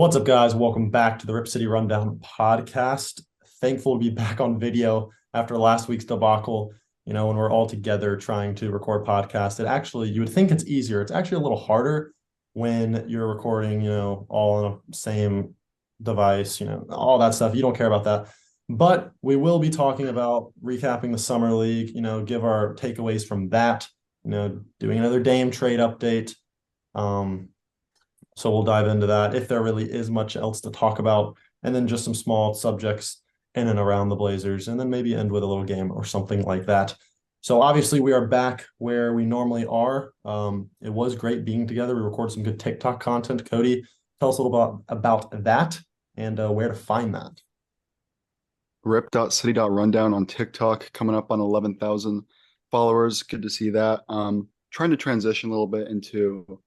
What's up, guys? Welcome back to the Rip City Rundown podcast. Thankful to be back on video after last week's debacle. When we're all together trying to record podcasts, you would think it's easier. It's actually a little harder when you're recording, all on the same device, all that stuff. You don't care about that. But we will be talking about recapping the Summer League, give our takeaways from that, doing another Dame trade update. So we'll dive into that if there really is much else to talk about, and then just some small subjects in and around the Blazers, and then maybe end with a little game or something like that. So obviously we are back where we normally are. It was great being together. We recorded some good TikTok content. Cody, tell us a little about that and where to find that. Rip.city.rundown on TikTok, coming up on 11,000 followers. Good to see that. Trying to transition a little bit into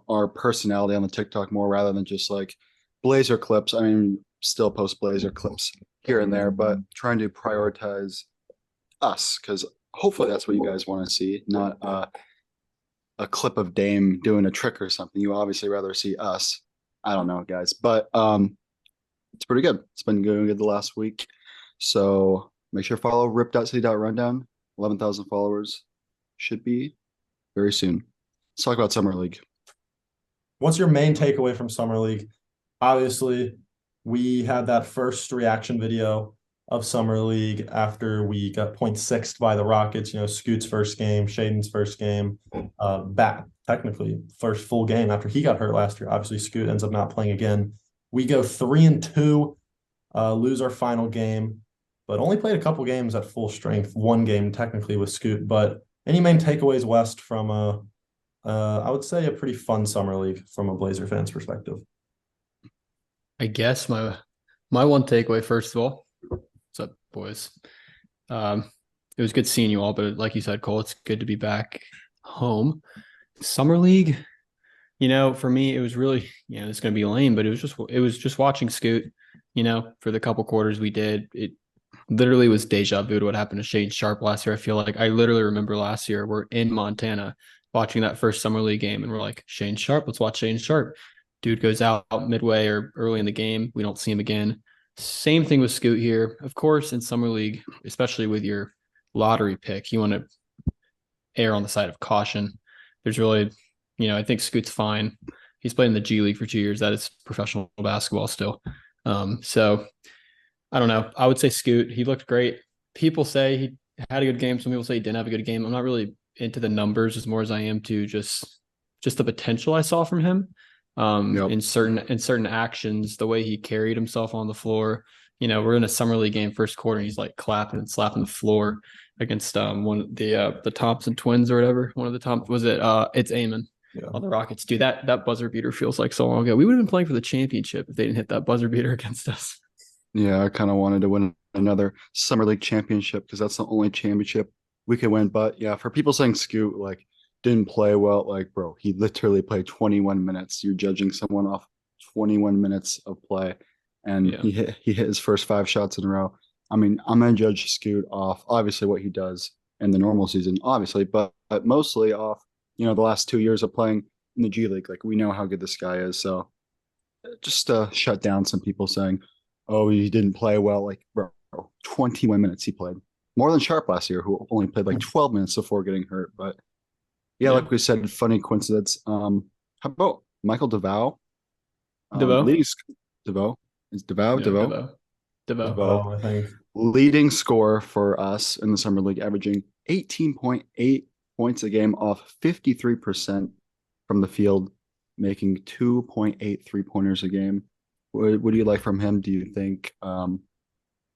our personality on the TikTok more rather than just like Blazer clips. I mean, still post Blazer clips here and there, but trying to prioritize us because hopefully that's what you guys want to see, not a clip of Dame doing a trick or something. You obviously rather see us. I don't know, guys, but it's pretty good. It's been going good the last week. So make sure to follow rip.city.rundown. 11,000 followers should be very soon. Let's talk about Summer League. What's your main takeaway from Summer League? Obviously, we had that first reaction video of Summer League after we got 0.6 by the Rockets, Scoot's first game, Shaden's first game, back technically first full game after he got hurt last year. Obviously, Scoot ends up not playing again. We go 3-2, lose our final game, but only played a couple games at full strength, one game technically with Scoot. But any main takeaways, West, from I would say a pretty fun Summer League from a Blazer fan's perspective? I guess my one takeaway, first of all, what's up, boys? It was good seeing you all, but like you said, Cole, it's good to be back home. Summer League, for me, it was really, it's going to be lame, but it was just watching Scoot, for the couple quarters we did. It literally was deja vu to what happened to Shane Sharp last year. I feel like I literally remember last year we're in Montana watching that first Summer League game, and we're like, Shane Sharp, let's watch Shane Sharp. Dude goes out midway or early in the game. We don't see him again. Same thing with Scoot here. Of course, in Summer League, especially with your lottery pick, you want to err on the side of caution. There's really, I think Scoot's fine. He's played in the G League for 2 years. That is professional basketball still. So I don't know. I would say Scoot, he looked great. People say he had a good game. Some people say he didn't have a good game. I'm not really into the numbers as more as I am to just the potential I saw from him in certain actions, the way he carried himself on the floor. We're in a Summer League game first quarter, and he's like clapping and slapping the floor against one of the Thompson twins or whatever. One of the it's Amon on the Rockets. Dude, that buzzer beater feels like so long ago. We would have been playing for the championship if they didn't hit that buzzer beater against us. Yeah, I kind of wanted to win another Summer League championship because that's the only championship we could win. But yeah, for people saying Scoot didn't play well, bro, he literally played 21 minutes. You're judging someone off 21 minutes of play, and he hit his first 5 shots in a row. I mean, I'm gonna judge Scoot off obviously what he does in the normal season, obviously, but mostly off the last 2 years of playing in the G League. We know how good this guy is, so just shut down some people saying, oh, he didn't play well. Bro, 21 minutes he played. More than Sharp last year, who only played 12 minutes before getting hurt. But yeah, like we said, funny coincidence. How about Michael DeVoe? DeVoe? DeVoe? Is DeVoe? Yeah, DeVoe? DeVoe. I think. Leading scorer for us in the Summer League, averaging 18.8 points a game off 53% from the field, making 2.8 3-pointers a game. What do you like from him? Do you think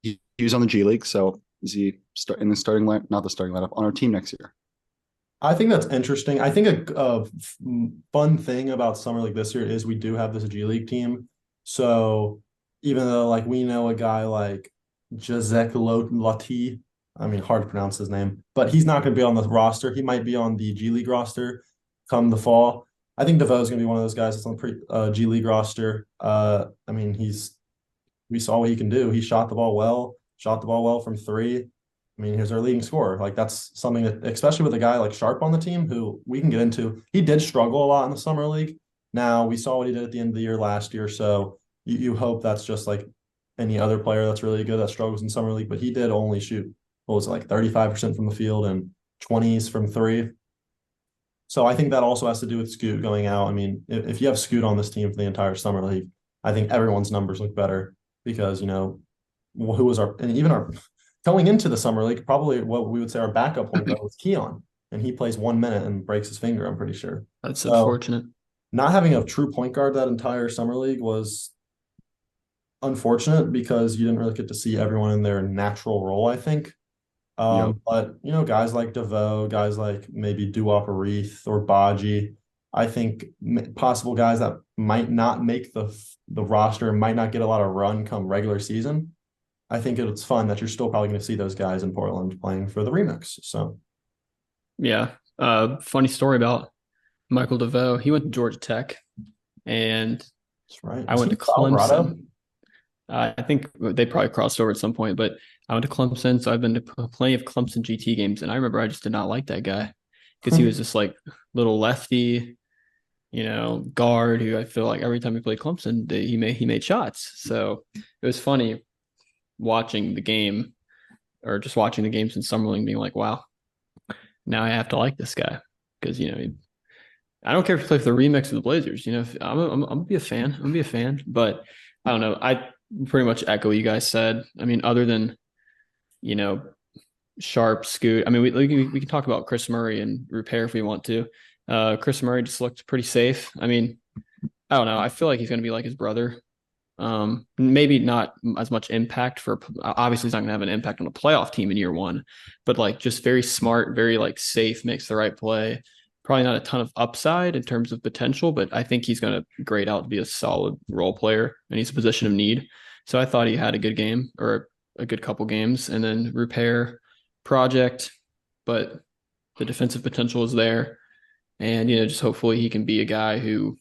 he was on the G League? So is he in the starting line? Not the starting lineup on our team next year. I think that's interesting. I think a fun thing about Summer League this year is we do have this G League team. So even though we know a guy like Jazek Lati, I mean, hard to pronounce his name, but he's not going to be on the roster. He might be on the G League roster come the fall. I think DeVoe is going to be one of those guys that's on the G League roster. I mean, we saw what he can do. He shot the ball well from 3. I mean, here's our leading scorer. That's something that, especially with a guy like Sharp on the team, who we can get into. He did struggle a lot in the Summer League, Now we saw what he did at the end of the year last year, so you hope that's just like any other player that's really good that struggles in summer league. But he did only shoot, what was it, like 35% from the field and 20s from three. So I think that also has to do with Scoot going out. I mean, if you have Scoot on this team for the entire summer league, I think everyone's numbers look better because, who was and even our going into the summer league, probably what we would say our backup point guard was Keon, and he plays 1 minute and breaks his finger, I'm pretty sure. That's So unfortunate. not having a true point guard that entire summer league was unfortunate because you didn't really get to see everyone in their natural role, I think. But guys like DeVoe, guys like maybe Duop Arith or Baji, I think possible guys that might not make the roster, might not get a lot of run come regular season. I think it's fun that you're still probably going to see those guys in Portland playing for the remix. So Yeah. Funny story about Michael DeVoe. He went to Georgia Tech, and that's right. I went to Colorado? Clemson. I think they probably crossed over at some point, but I went to Clemson, so I've been to plenty of Clemson GT games, and I remember I just did not like that guy because he was just like little lefty, guard who I feel like every time he played Clemson, he made shots. So it was funny watching the game or just watching the games in Summer League, being like, wow, now I have to like this guy because I don't care if he plays for the remix of the Blazers. I'm gonna be a fan. I'm gonna be a fan, but I don't know. I pretty much echo what you guys said. I mean, other than Sharp, Scoot. I mean, we can talk about Chris Murray and Repair if we want to. Chris Murray just looked pretty safe. I mean, I don't know. I feel like he's going to be like his brother. Maybe not as much impact for, obviously he's not going to have an impact on a playoff team in year one, but like just very smart, very like safe, makes the right play. Probably not a ton of upside in terms of potential, but I think he's going to grade out to be a solid role player, and he's a position of need. So I thought he had a good game or a good couple games, and then Repair project, but the defensive potential is there. And, just hopefully he can be a guy who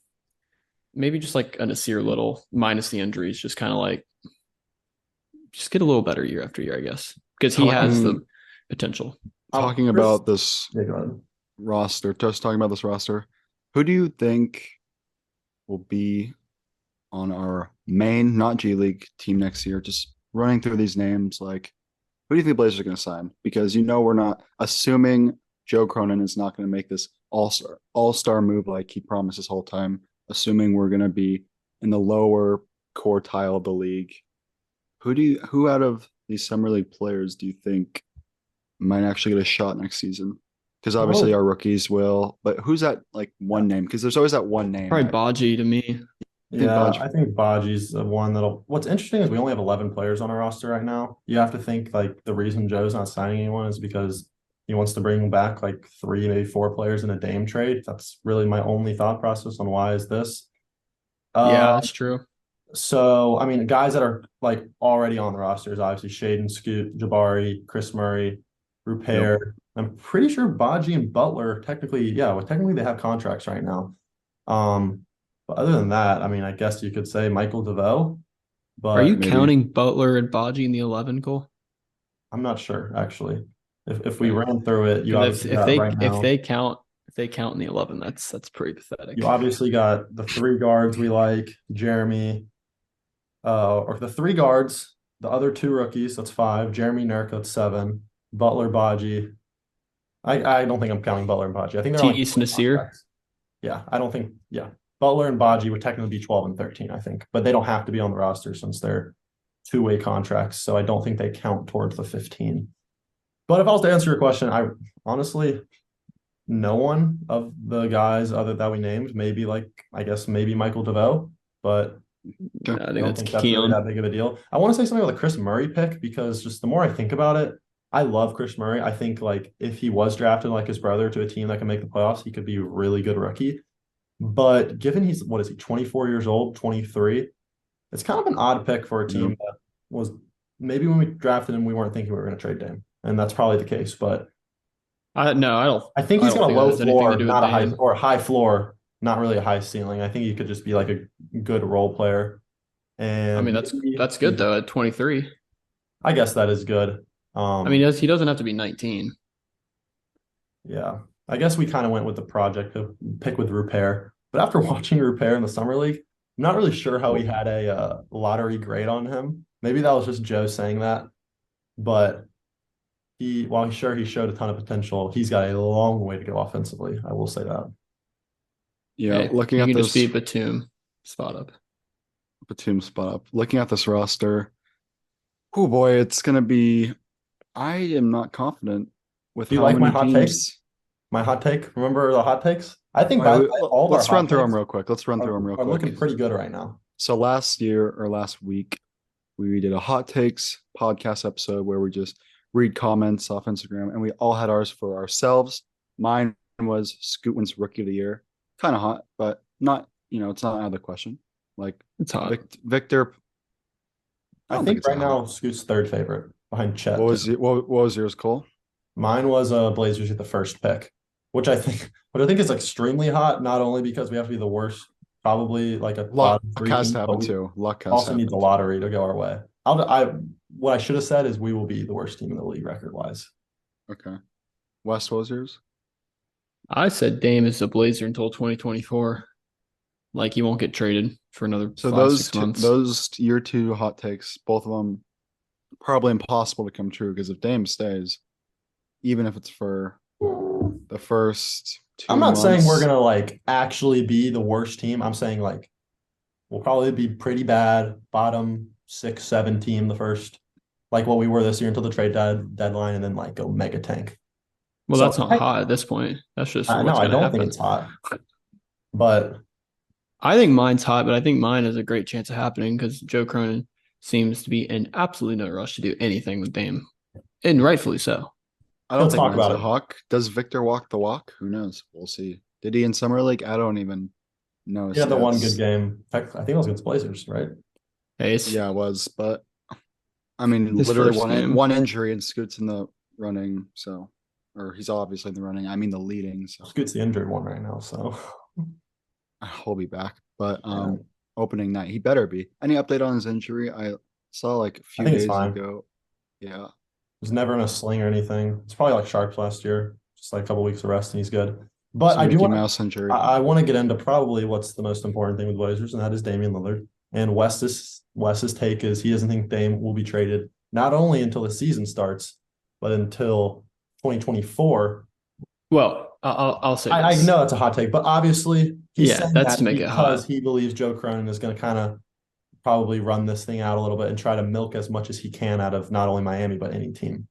maybe just like a Nasir Little minus the injuries, just kind of like just get a little better year after year, I guess, because he has the potential. Talking about this Yeah, go ahead. roster, just talking about this roster, who do you think will be on our main, not G League team next year? Just running through these names, like who do you think the Blazers are going to sign? Because we're not assuming Joe Cronin is not going to make this all-star move like he promised this whole time. Assuming we're going to be in the lower quartile of the league, who out of these summer league players do you think might actually get a shot next season? Because obviously our rookies will, but who's that like one name? Because there's always that one name. Probably Baji to me. I think Baji's the one that'll. What's interesting is we only have 11 players on our roster right now. You have to think like the reason Joe's not signing anyone is because he wants to bring back like 3, maybe 4 players in a Dame trade. That's really my only thought process on why is this. Yeah, that's true. So, I mean, guys that are like already on the roster is obviously Shaden, Scoot, Jabari, Chris Murray, Repair. Yep. I'm pretty sure Baji and Butler technically they have contracts right now. But other than that, I mean, I guess you could say Michael DeVoe. But are you counting Butler and Baji in the 11 goal? I'm not sure actually. If we ran through it, if they count in the 11, that's pretty pathetic. You obviously got the 3 guards we like, Jeremy, or the 3 guards, the other 2 rookies, that's 5, Jeremy Nurk, that's 7, Butler, Baji. I don't think I'm counting Butler and Baji. I think they're like Nasir. Yeah, I don't think Butler and Baji would technically be 12 and 13, I think, but they don't have to be on the roster since they're 2-way contracts, so I don't think they count towards the 15. But if I was to answer your question, I honestly, no one of the guys other that we named, maybe maybe Michael DeVoe, but I don't think that's really that big of a deal. I want to say something about the Chris Murray pick because just the more I think about it, I love Chris Murray. I think like if he was drafted like his brother to a team that can make the playoffs, he could be a really good rookie. But given he's 24 years old, 23, it's kind of an odd pick for a team that was maybe when we drafted him, we weren't thinking we were going to trade Dame. And that's probably the case, but I don't. I think he's got a low floor, not a high, or a high floor, not really a high ceiling. I think he could just be like a good role player. And I mean, that's good though at 23. I guess that is good. I mean, he doesn't have to be 19. Yeah, I guess we kind of went with the project of pick with Repair, But after watching Rupert in the summer league, I'm not really sure how he had a lottery grade on him. Maybe that was just Joe saying that, but while sure he showed a ton of potential, he's got a long way to go offensively. I will say that. Yeah, Hey, looking you at can just this be Batum spot up. Batum spot up, looking at this roster, oh boy, it's gonna be. I am not confident with Do you how like my many hot take? teams. My hot take? Remember the hot takes? I think All by the right, way, all of our let's run hot through them takes real quick. Let's run through them real are quick. looking pretty good right now. So last year or last week, we did a hot takes podcast episode where we just read comments off Instagram, and we all had ours for ourselves. Mine was Scoot wins Rookie of the Year. Kind of hot, but not, it's not out of the question. Like It's hot. Victor, I I don't think think it's right that hot. now Scoot's third favorite behind Chet. What was yours, Cole? Mine was Blazers at the first pick, which I think is extremely hot. Not only because we have to be the worst, probably like a Luck bottom three has to team, but happen we too. Luck has also to need the happen too. lottery to go our way. What I should have said is we will be the worst team in the league record wise. Okay. Wes, what was yours? I said Dame is a Blazer until 2024. Like he won't get traded for another So 5-6 months. those year two hot takes, both of them probably impossible to come true because if Dame stays, even if it's for the first I'm 2 not saying we're months, gonna like actually be the worst team. I'm saying like we'll probably be pretty bad, bottom 6, 7 team the first, like what we were this year until the deadline, and then like go mega tank. Well, So that's not hot at this point. That's just I know what's I going to don't think happen. it's hot, but I think mine's hot, but I think mine has a great chance of happening because Joe Cronin seems to be in absolutely no rush to do anything with Dame, and rightfully so. I he'll don't think talk mine's about a it. hawk. Does Victor walk the walk? Who knows? We'll see. Did he in summer league? I don't even know He his had the one good stats. game. In fact, I think it was against Blazers, right? Hey, it's Yeah, it was, but I mean, his literally first game. one injury and Scoot's in the running, so or he's obviously in the running. I mean, the leading. So Scoot's the injured one right now, so he'll be back. But yeah. opening night, he better be. Any update on his injury? I saw like a I few think it's days fine. ago. Yeah, Was never in a sling or anything. It's probably like Sharps last year, just like a couple weeks of rest, and he's good. But some I do Mickey want to Mouse injury. I want to get into probably what's the most important thing with Blazers, and that is Damian Lillard. And Wes's take is he doesn't think Dame will be traded not only until the season starts, but until 2024. Well, I'll say I this. know it's a hot take, but obviously he's Yeah, saying that's to that make it hot. because he believes Joe Cronin is going to kind of probably run this thing out a little bit and try to milk as much as he can out of not only Miami but any team.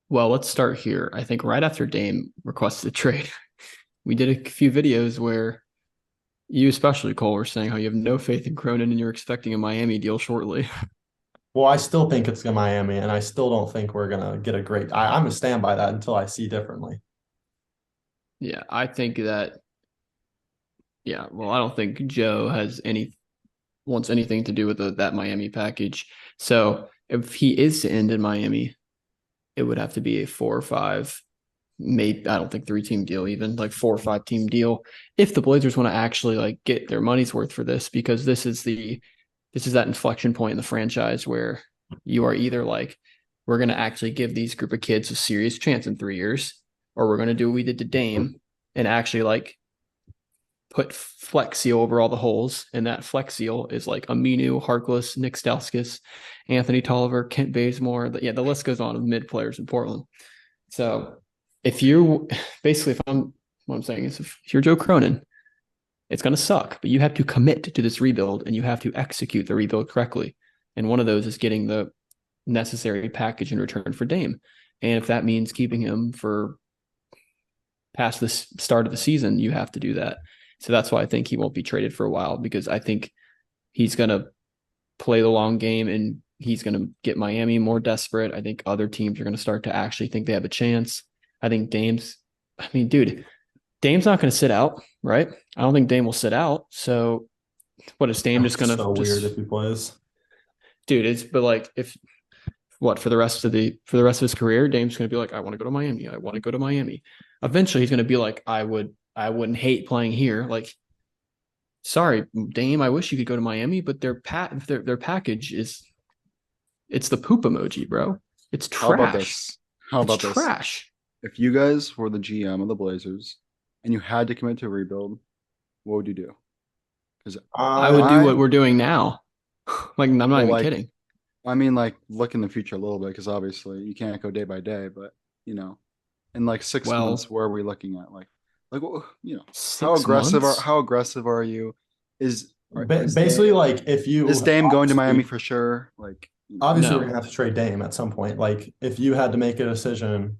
Well, let's start here. I think right after Dame requested a trade, we did a few videos where you, especially Cole, were saying how you have no faith in Cronin and you're expecting a Miami deal shortly. Well, I still think it's Miami, and I still don't think we're gonna get a great. I'm gonna stand by that until I see differently. Yeah, I think that. Yeah, well, I don't think Joe wants anything to do with that Miami package. So if he is to end in Miami, it would have to be a 4 or 5, maybe I don't think 3-team deal, even like 4 or 5-team deal. If the Blazers want to actually like get their money's worth for this, because this is that inflection point in the franchise where you are either like, we're going to actually give these group of kids a serious chance in 3 years, or we're going to do what we did to Dame and actually like put Flex Seal over all the holes, and that Flex Seal is like Aminu, Harkless, Nick Stauskas, Anthony Tolliver, Kent Bazemore. The list goes on of mid players in Portland. So if you basically, what I'm saying is, if you're Joe Cronin, it's going to suck, but you have to commit to this rebuild and you have to execute the rebuild correctly. And one of those is getting the necessary package in return for Dame. And if that means keeping him for past the start of the season, you have to do that. So that's why I think he won't be traded for a while, because I think he's going to play the long game and he's going to get Miami more desperate. I think other teams are going to start to actually think they have a chance. I think Dame's not going to sit out, right? I don't think Dame will sit out. So what is Dame just going to so weird if he plays? Dude, but like for the rest of his career, Dame's going to be like, I want to go to Miami. I want to go to Miami. Eventually he's going to be like, I wouldn't hate playing here. Like, sorry, Dame, I wish you could go to Miami, but their package it's the poop emoji, bro. It's trash. How about this? How about it's this? Trash. If you guys were the GM of the Blazers and you had to commit to a rebuild, what would you do? Because I would do what we're doing now. Like, I'm not well, even like, kidding. I mean, like, look in the future a little bit, because obviously you can't go day by day, but in like 6 months, Well, where are we looking at? Like, six months. how aggressive are you? Is basically Dame like if is you Dame going to Miami obviously for sure? Like, obviously we're No, gonna have to trade Dame at some point. Like if you had to make a decision,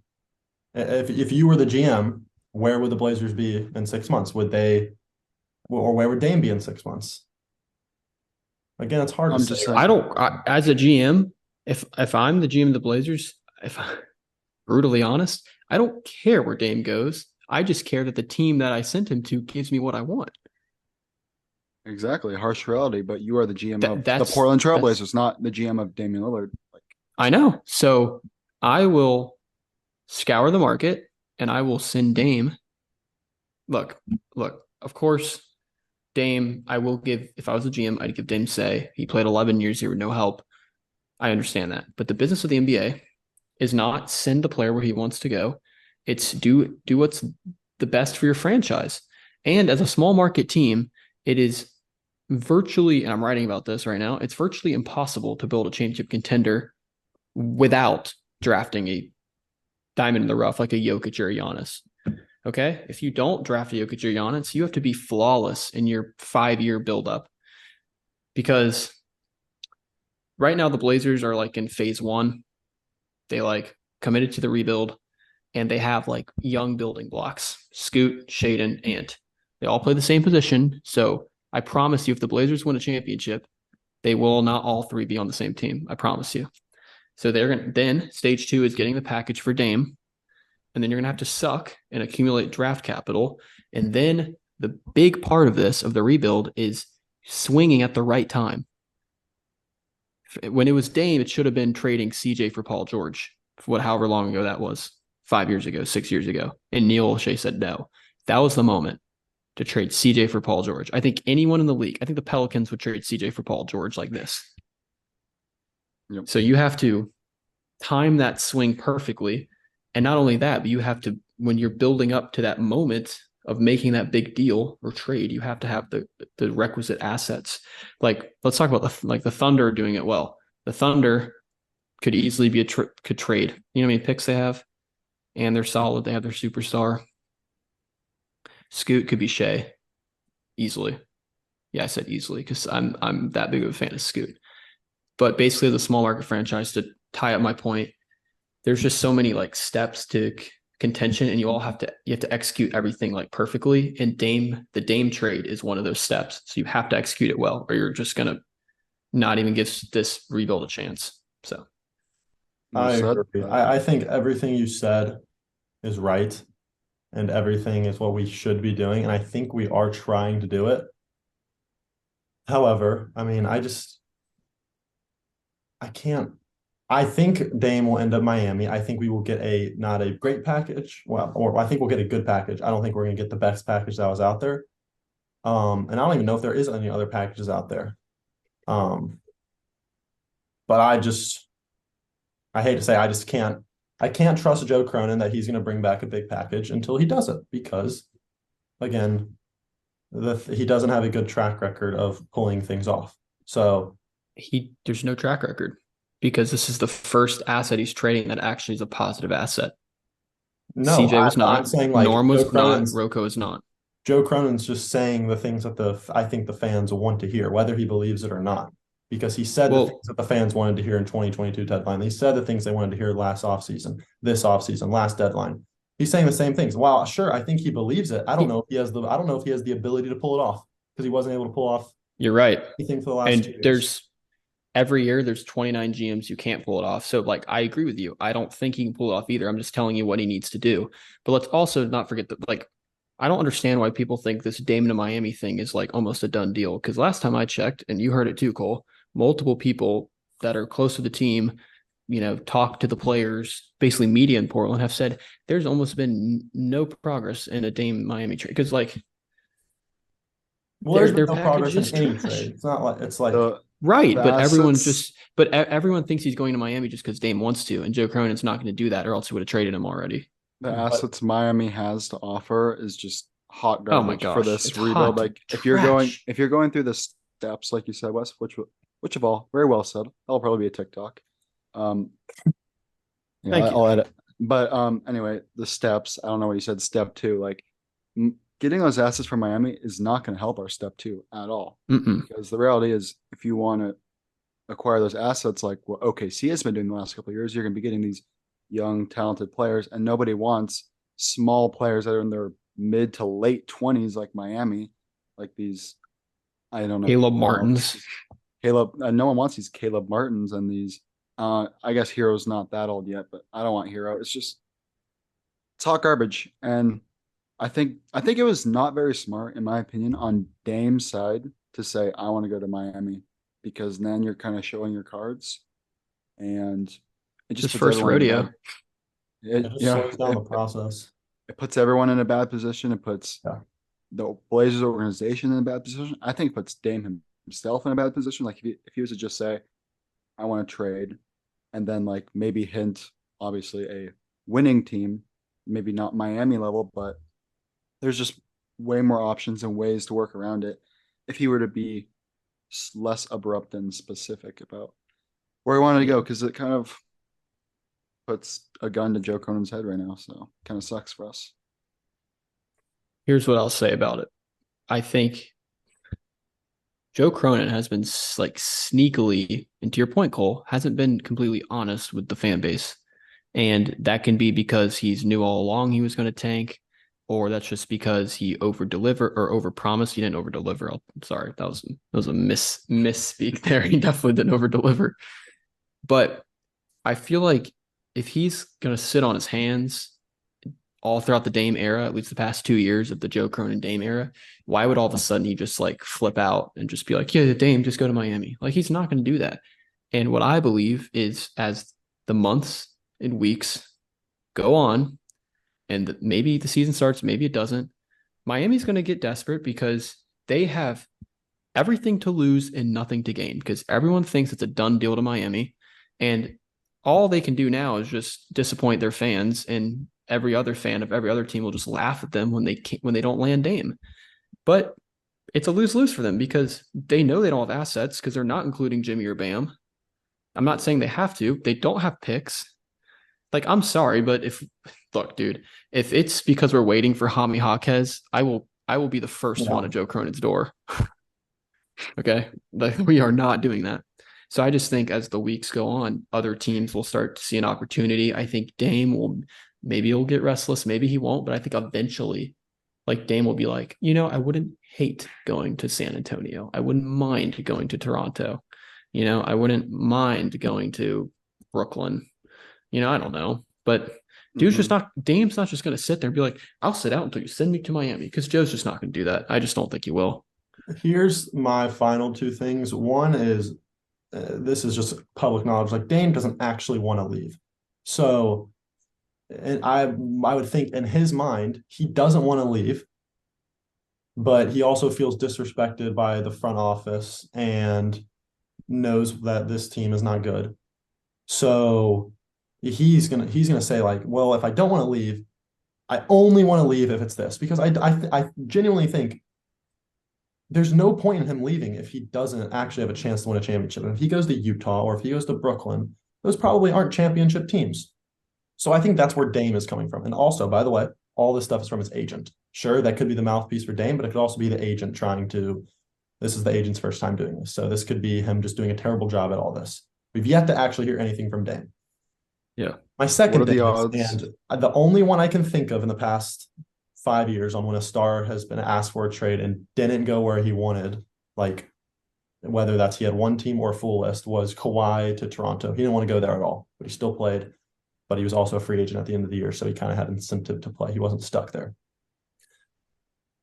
if you were the GM, where would the Blazers be in 6 months? Would they, or where would Dame be in 6 months? Again, it's hard to I'm say just right I saying. don't. As a GM, if I'm the GM of the Blazers, if I'm brutally honest, I don't care where Dame goes. I just care that the team that I sent him to gives me what I want. Exactly, harsh reality, but you are the GM of That the that's Portland that's Trailblazers, not the GM of Damian Lillard. Like, I know. So I will scour the market and I will send Dame. Look, look. Of course, Dame. I will give. If I was a GM, I'd give Dame say he played 11 years here with no help. I understand that, but the business of the NBA is not send the player where he wants to go. It's do what's the best for your franchise. And as a small market team, it is virtually, and I'm writing about this right now, it's virtually impossible to build a championship contender without drafting a diamond in the rough like a Jokic or a Giannis. Okay? If you don't draft a Jokic or Giannis, you have to be flawless in your 5-year buildup because right now the Blazers are like in phase one. They like committed to the rebuild and they have like young building blocks, Scoot, Shaden, Ant. They all play the same position. So I promise you, if the Blazers win a championship, they will not all three be on the same team. I promise you. So they're going to, then stage two is getting the package for Dame. And then you're going to have to suck and accumulate draft capital. And then the big part of this, of the rebuild, is swinging at the right time. When it was Dame, it should have been trading CJ for Paul George, for however long ago that was, 5 years ago, 6 years ago. And Neil O'Shea said no. That was the moment to trade CJ for Paul George. I think anyone in the league, I think the Pelicans would trade CJ for Paul George like this. Yep. So you have to time that swing perfectly. And not only that, but you have to, when you're building up to that moment of making that big deal or trade, you have to have the requisite assets. Like, let's talk about the Thunder doing it well. The Thunder could easily be could trade. You know how many picks they have? And they're solid. They have their superstar. Scoot could be Shea easily. Yeah, I said easily because I'm that big of a fan of Scoot. But basically, the small market franchise, to tie up my point, there's just so many like steps to contention, and you have to execute everything like perfectly. And the Dame trade is one of those steps. So you have to execute it well, or you're just gonna not even give this rebuild a chance. So I said, agree. I think everything you said is right, and everything is what we should be doing, and I think we are trying to do it. However, I mean, I can't. I think Dame will end up Miami. I think we will get not a great package. Well, or I think we'll get a good package. I don't think we're going to get the best package that was out there. And I don't even know if there is any other packages out there. But I hate to say, I just can't. I can't trust Joe Cronin that he's going to bring back a big package until he does it because, again, he doesn't have a good track record of pulling things off. So there's no track record because this is the first asset he's trading that actually is a positive asset. no, CJ was not. I'm saying like Norm was not. Rocco is not. Joe Cronin's just saying the things that I think the fans want to hear, whether he believes it or not. Because he said the things that the fans wanted to hear in 2022 deadline. He said the things they wanted to hear last offseason, this offseason, last deadline. He's saying the same things. Wow, sure, I think he believes it. I don't know if he has the ability to pull it off because he wasn't able to pull off. You're right. Anything for the last 2 years. There's every year there's 29 GMs you can't pull it off. So like I agree with you. I don't think he can pull it off either. I'm just telling you what he needs to do. But let's also not forget that like I don't understand why people think this Dame to Miami thing is like almost a done deal. Because last time I checked, and you heard it too, Cole, multiple people that are close to the team, talk to the players, basically media in Portland, have said there's almost been no progress in a Dame Miami trade. Because like, there's no package progress is in any trash. trade. It's not like it's like right, but assets, everyone thinks he's going to Miami just because Dame wants to, and Joe Cronin's not going to do that, or else he would have traded him already. the assets Miami has to offer is just hot Oh my garbage for gosh, this it's rebuild. hot Like trash. if you're going through the steps, like you said, Wes, which of all, very well said. That'll probably be a TikTok. Um, yeah, Thank you. I'll edit. But anyway, the steps. I don't know what you said. Step two, like getting those assets from Miami is not going to help our step two at all. Mm-mm. Because the reality is, if you want to acquire those assets, like what OKC has been doing the last couple of years, you're going to be getting these young, talented players, and nobody wants small players that are in their mid to late 20s, like Miami, like these. I don't know. Caleb I don't know. Martins. Caleb. No one wants these Caleb Martins and these. I guess Hero's not that old yet, but I don't want Hero. It's just it's hot garbage, and I think it was not very smart, in my opinion, on Dame's side to say I want to go to Miami because then you're kind of showing your cards, and it It's just his puts first everyone in a rodeo. bad. It just Yeah, slows down the process. it puts everyone in a bad position. It puts Yeah. the Blazers organization in a bad position. I think it puts Dame himself in a bad position. Like if he was to just say, I want to trade, and then like maybe hint, obviously a winning team, maybe not Miami level, but there's just way more options and ways to work around it. If he were to be less abrupt and specific about where he wanted to go, because it kind of puts a gun to Joe Cronin's head right now. So kind of sucks for us. Here's what I'll say about it. I think Joe Cronin has been like sneakily, and to your point, Cole, hasn't been completely honest with the fan base. And that can be because he's knew all along he was going to tank, or that's just because he over deliver or over promised. He didn't over deliver. I'm sorry, that was a misspeak there. He definitely didn't over deliver. But I feel like if he's going to sit on his hands all throughout the Dame era, at least the past 2 years of the Joe Cronin Dame era, why would all of a sudden he just like flip out and just be like, yeah, the Dame, just go to Miami? Like he's not going to do that. And what I believe is as the months and weeks go on, and maybe the season starts, maybe it doesn't, Miami's going to get desperate because they have everything to lose and nothing to gain because everyone thinks it's a done deal to Miami. And all they can do now is just disappoint their fans, and every other fan of every other team will just laugh at them when they don't land Dame. But it's a lose-lose for them because they know they don't have assets because they're not including Jimmy or Bam. I'm not saying they have to. They don't have picks. Like, I'm sorry, but look, dude, if it's because we're waiting for Jaime Jaquez, I will be the first one at Joe Cronin's door. Okay. Like, we are not doing that. So I just think as the weeks go on, other teams will start to see an opportunity. I think Dame will, maybe he'll get restless, maybe he won't, but I think eventually, like Dame will be like, I wouldn't hate going to San Antonio. I wouldn't mind going to Toronto. I wouldn't mind going to Brooklyn. I don't know. But Dame's not just going to sit there and be like, I'll sit out until you send me to Miami, because Joe's just not going to do that. I just don't think he will. Here's my final two things. One is this is just public knowledge. Like Dame doesn't actually want to leave. So, and I would think in his mind, he doesn't want to leave, but he also feels disrespected by the front office and knows that this team is not good. So he's gonna say like, well, if I don't want to leave, I only want to leave if it's this, because I genuinely think there's no point in him leaving if he doesn't actually have a chance to win a championship. And if he goes to Utah or if he goes to Brooklyn, those probably aren't championship teams. So I think that's where Dame is coming from. And also, by the way, all this stuff is from his agent. Sure, that could be the mouthpiece for Dame, but it could also be the agent trying to. This is the agent's first time doing this. So this could be him just doing a terrible job at all this. We've yet to actually hear anything from Dame. Yeah. My second What are the thing odds? and the only one I can think of in the past 5 years on when a star has been asked for a trade and didn't go where he wanted, like whether that's he had one team or a full list, was Kawhi to Toronto. He didn't want to go there at all, but he still played. But he was also a free agent at the end of the year, so he kind of had incentive to play. He wasn't stuck there.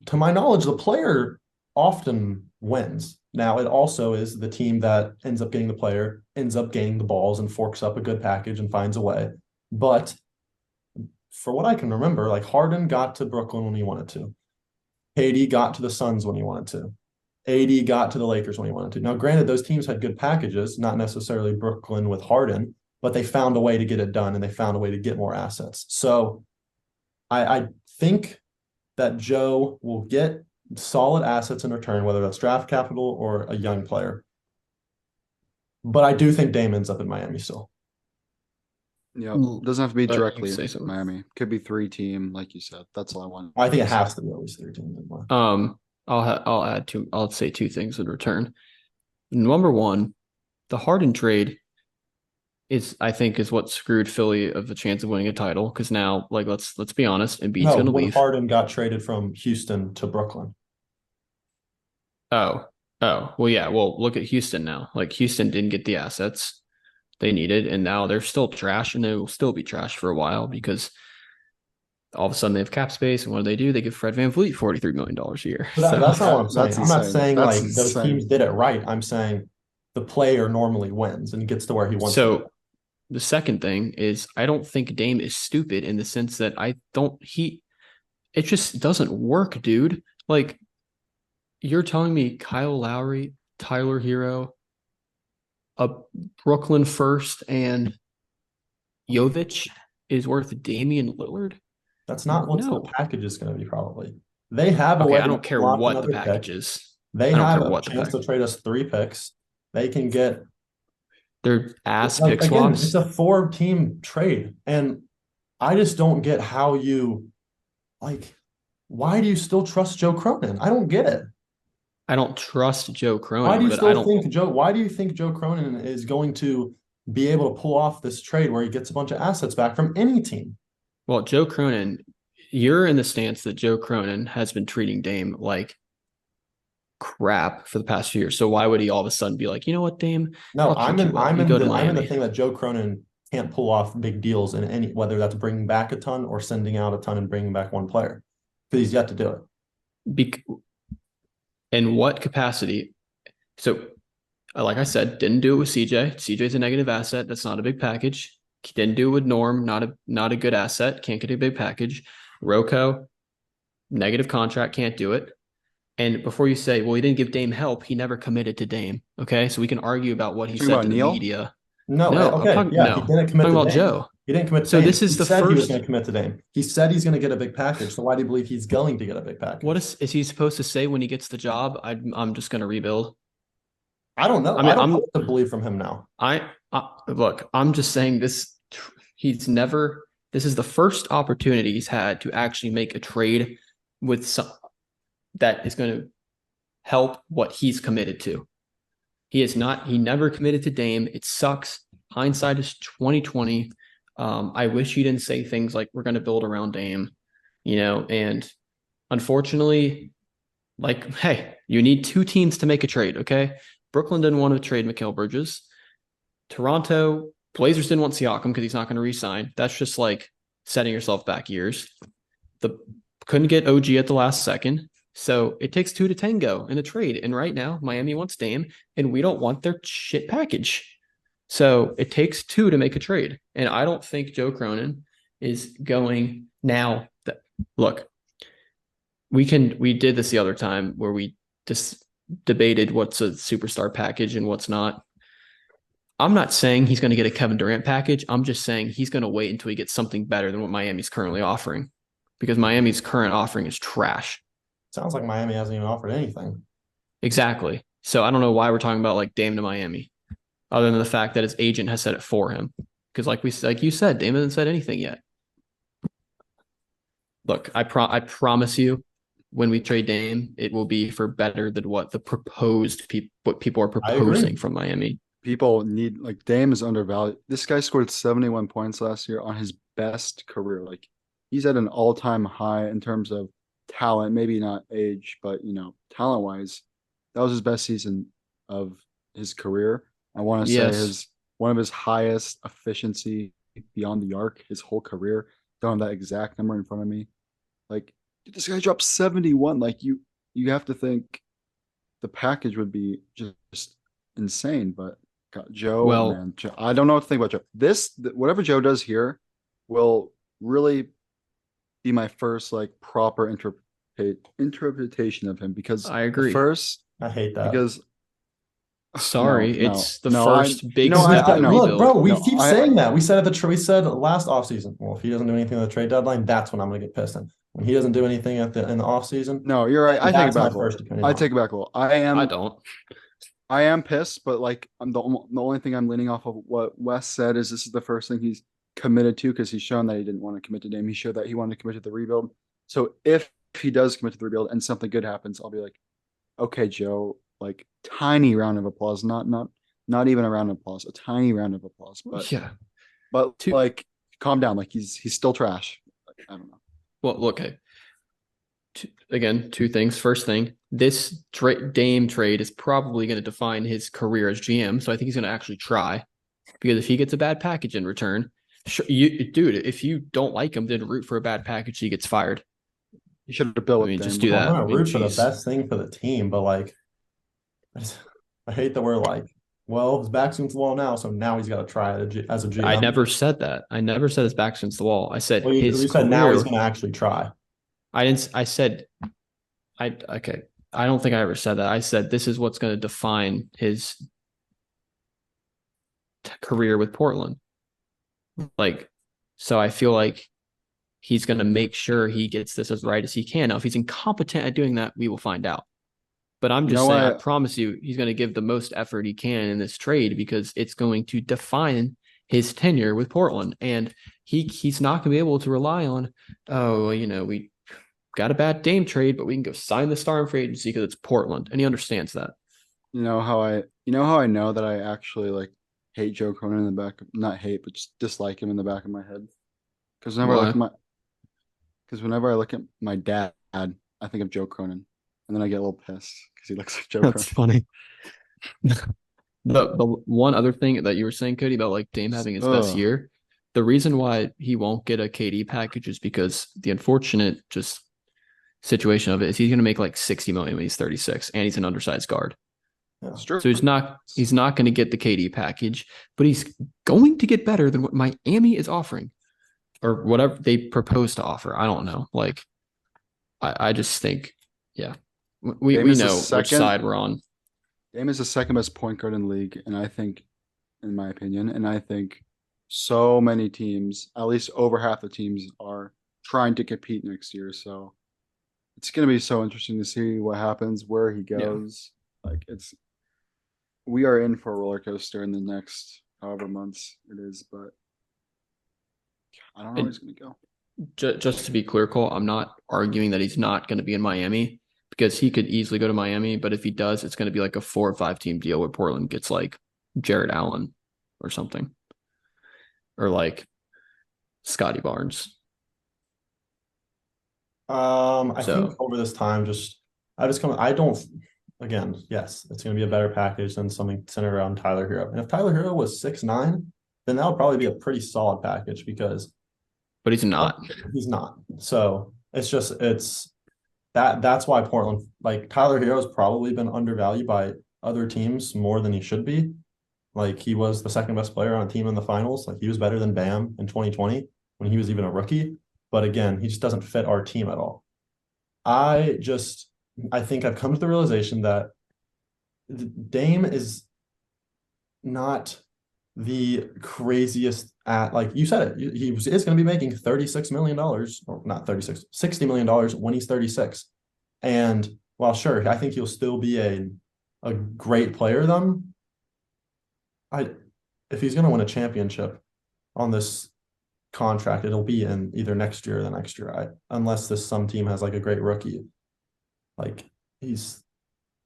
To my knowledge, the player often wins. Now, it also is the team that ends up getting the player, ends up gaining the balls and forks up a good package and finds a way. But for what I can remember, like Harden got to Brooklyn when he wanted to. KD got to the Suns when he wanted to. AD got to the Lakers when he wanted to. Now, granted, those teams had good packages, not necessarily Brooklyn with Harden, but they found a way to get it done and they found a way to get more assets. So I think that Joe will get solid assets in return, whether that's draft capital or a young player. But I do think Dame ends up in Miami still. Yeah, doesn't have to be But you directly say so. Miami. Could be 3-team, like you said. That's all I want. I think it has to be at least 3 teams. I'll say two things in return. Number one, the Harden trade I think is what screwed Philly of the chance of winning a title, because now, like, let's be honest, Embiid's No, going to when leave. Harden got traded from Houston to Brooklyn. Oh, well, yeah. Well, look at Houston now. Like, Houston didn't get the assets they needed, and now they're still trash, and they will still be trash for a while because all of a sudden they have cap space, and what do? They give Fred VanVleet $43 million a year. But that's not what I'm saying. That's I'm not insane. saying That's like those insane. teams did it right. I'm saying the player normally wins and gets to where he wants to So go. the second thing is I don't think Dame is stupid in the sense that it just doesn't work, dude. Like, you're telling me Kyle Lowry, Tyler Hero, a Brooklyn first, and Jovic is worth Damian Lillard? That's not what No. the package is going to be probably. They have a Okay, way I to don't care unlock what the another pick. package is. They I don't have care a what the chance to package. trade us 3 picks. They can get They're ass like, pick again, swaps. it's a 4-team trade. And I just don't get how you like why do you still trust Joe Cronin? I don't get it. I don't trust Joe Why Cronin, do you but I still don't. think why do you think Joe Cronin is going to be able to pull off this trade where he gets a bunch of assets back from any team? Well, Joe Cronin, you're in the stance that Joe Cronin has been treating Dame like crap for the past few years. So why would he all of a sudden be like, you know what, Dame? No, I'll treat you well. I'm You in go to I'm in the Miami. thing that Joe Cronin can't pull off big deals in any, whether that's bringing back a ton or sending out a ton and bringing back one player, because he's yet to do it. In what capacity? So, like I said, didn't do it with CJ. CJ's a negative asset. That's not a big package. Didn't do it with Norm. Not a good asset. Can't get a big package. Rocco, negative contract. Can't do it. And before you say, well, he didn't give Dame help, he never committed to Dame. Okay, so we can argue about what he Talking said about to the Neil? media. No, No, okay, yeah, he didn't commit I'm talking to about Dame. Joe. He didn't commit to So Dame. this is He the said he was first. going to commit to Dame. He said he's going to get a big package. So why do you believe he's going to get a big package? What is he supposed to say when he gets the job? I'm just going to rebuild. I don't know. I mean, I don't know what to believe from him now. Look. I'm just saying this. He's never. This is the first opportunity he's had to actually make a trade with some that is going to help what he's committed to. He is not. He never committed to Dame. It sucks. Hindsight is 2020. I wish he didn't say things like we're going to build around Dame, and unfortunately, like, hey, you need 2 teams to make a trade, okay? Brooklyn didn't want to trade Mikal Bridges. Toronto, Blazers didn't want Siakam because he's not going to re-sign. That's just like setting yourself back years. Couldn't get OG at the last second. So it takes 2 to tango in a trade. And right now, Miami wants Dame, and we don't want their shit package. So it takes 2 to make a trade. And I don't think Joe Cronin is going now. Look, we did this the other time where we just debated what's a superstar package and what's not. I'm not saying he's going to get a Kevin Durant package. I'm just saying he's going to wait until he gets something better than what Miami's currently offering, because Miami's current offering is trash. Sounds like Miami hasn't even offered anything. Exactly. So I don't know why we're talking about like Dame to Miami, other than the fact that his agent has said it for him. Because like you said, Dame hasn't said anything yet. Look, I promise you, when we trade Dame, it will be for better than what what people are proposing from Miami. People need, like, Dame is undervalued. This guy scored 71 points last year on his best career. Like, he's at an all-time high in terms of talent, maybe not age, but talent-wise. That was his best season of his career. I want to say one of his highest efficiency beyond the arc his whole career. Don't have that exact number in front of me. Like, dude, this guy dropped 71. Like, you have to think the package would be just insane. But God, Joe, man, Joe, I don't know what to think about Joe. Whatever Joe does here will really be my first like proper interpretation of him, because I agree. I hate that. Because it's the first big step in rebuild. Look, bro, we keep saying that. We said we said last offseason, well, if he doesn't do anything at the trade deadline, that's when I'm going to get pissed. when he doesn't do anything in the offseason. No, you're right. I take That's it my back. first opinion. I take it back a little. I don't. I am pissed, but like I'm the only thing I'm leaning off of what Wes said is this is the first thing he's committed to because he's shown that he didn't want to commit to Dame. He showed that he wanted to commit to the rebuild. So if he does commit to the rebuild and something good happens, I'll be like, okay, Joe, like tiny round of applause, not even a round of applause, a tiny round of applause. But Yeah. but Two- like calm down, like he's still trash. Like, I don't know. Well, okay. Again, two things. First thing, this Dame trade is probably going to define his career as GM. So I think he's going to actually try, because if he gets a bad package in return, dude, if you don't like him, then root for a bad package. He gets fired. You should have built I mean, with just Dame. do that. I'm I gonna mean, root for the geez. best thing for the team, but like, I hate that we're like, well, his back's against the wall now, so now he's got to try it as a GM. I never said that. I never said his back's against the wall. I said Well, his you said career. now he's going to actually try. I didn't. I said, okay. I don't think I ever said that. I said this is what's going to define his career with Portland. Like, so I feel like he's going to make sure he gets this as right as he can. Now, if he's incompetent at doing that, we will find out. But I'm just saying, I promise you, he's going to give the most effort he can in this trade because it's going to define his tenure with Portland. And he's not going to be able to rely on, we got a bad Dame trade, but we can go sign the star in free agency because it's Portland. And he understands that. You know how I know that I actually like hate Joe Cronin in the back, not hate, but just dislike him in the back of my head. Because whenever I look at my dad, I think of Joe Cronin, and then I get a little pissed because he looks like Joe That's Cronin. funny. The one other thing that you were saying, Cody, about like Dame having his best year, the reason why he won't get a KD package is because the unfortunate just situation of it is he's going to make like 60 million when he's 36, and he's an undersized guard. That's true. So he's not going to get the KD package, but he's going to get better than what Miami is offering, or whatever they propose to offer. I don't know. Like, I just think, yeah, we know which side we're on. Dame is the second best point guard in the league, and I think, in my opinion, and I think so many teams, at least over half the teams, are trying to compete next year. So it's going to be so interesting to see what happens, where he goes. Yeah. Like we are in for a roller coaster in the next however months it is, but I don't know where he's going to go. Just to be clear, Cole, I'm not arguing that he's not going to be in Miami, because he could easily go to Miami. But if he does, it's going to be like a 4 or 5 team deal where Portland gets like Jared Allen or something, or like Scotty Barnes. I think over this time, again, yes, it's going to be a better package than something centered around Tyler Hero. And if Tyler Hero was 6'9", then that would probably be a pretty solid package but he's not. He's not. So that's why Portland, like Tyler Hero's probably been undervalued by other teams more than he should be. Like he was the second best player on a team in the finals. Like he was better than Bam in 2020 when he was even a rookie. But again, he just doesn't fit our team at all. I think I've come to the realization that Dame is not the craziest at, like you said it, he is going to be making $36 million, or not 36, $60 million when he's 36. And while sure, I think he'll still be a great player then. If he's going to win a championship on this contract, it'll be in either next year or the next year. Unless some team has like a great rookie. Like he's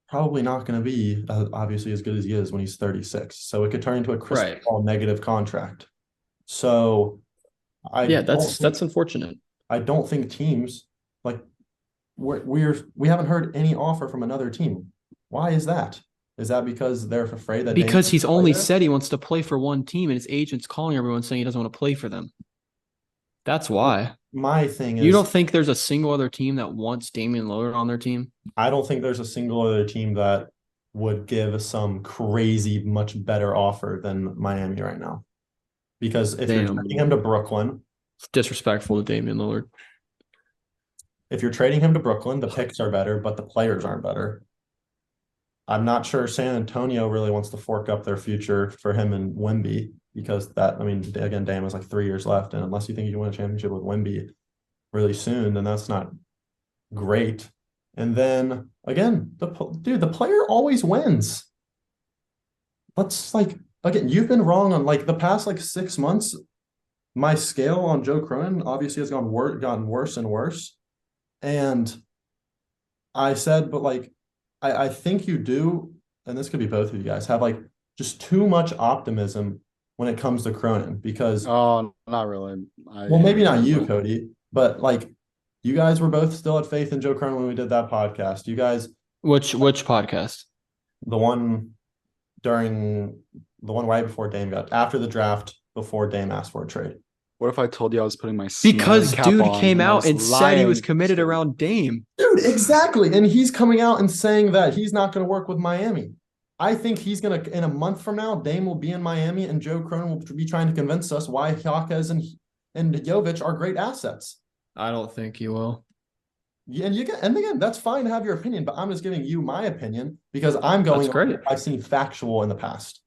probably not going to be obviously as good as he is when he's 36. So it could turn into a crystal ball negative contract. So that's unfortunate. I don't think teams like we haven't heard any offer from another team. Why is that? Is that because they're afraid that because he's only said he wants to play for one team, and his agent's calling everyone saying he doesn't want to play for them? That's why. My thing is, you don't think there's a single other team that wants Damian Lillard on their team? I don't think there's a single other team that would give some crazy much better offer than Miami right now. Because if you're trading him to Brooklyn, it's disrespectful to Damian Lillard. If you're trading him to Brooklyn, the picks are better, but the players aren't better. I'm not sure San Antonio really wants to fork up their future for him and Wemby, because again, Dame has like 3 years left. And unless you think you can win a championship with Wemby, really soon, then that's not great. And then again, the player always wins. Let's again, you've been wrong on the past 6 months. My scale on Joe Cronin obviously has gotten worse and worse. And I said, but I think you do, and this could be both of you guys, have just too much optimism when it comes to Cronin because Oh, not really. well, maybe not you, Cody, but you guys were both still had faith in Joe Cronin when we did that podcast. You guys, Which podcast? the one right before Dame after the draft, before Dame asked for a trade. What if I told you I was putting my Because cap dude on came I out was and said he was lying? committed around Dame. Dude, exactly. And he's coming out and saying that he's not going to work with Miami. I think he's going to, in a month from now, Dame will be in Miami and Joe Cronin will be trying to convince us why Jaquez and Jovic are great assets. I don't think he will. Yeah, and again, that's fine to have your opinion, but I'm just giving you my opinion because I'm going. That's great. I've seen factual in the past.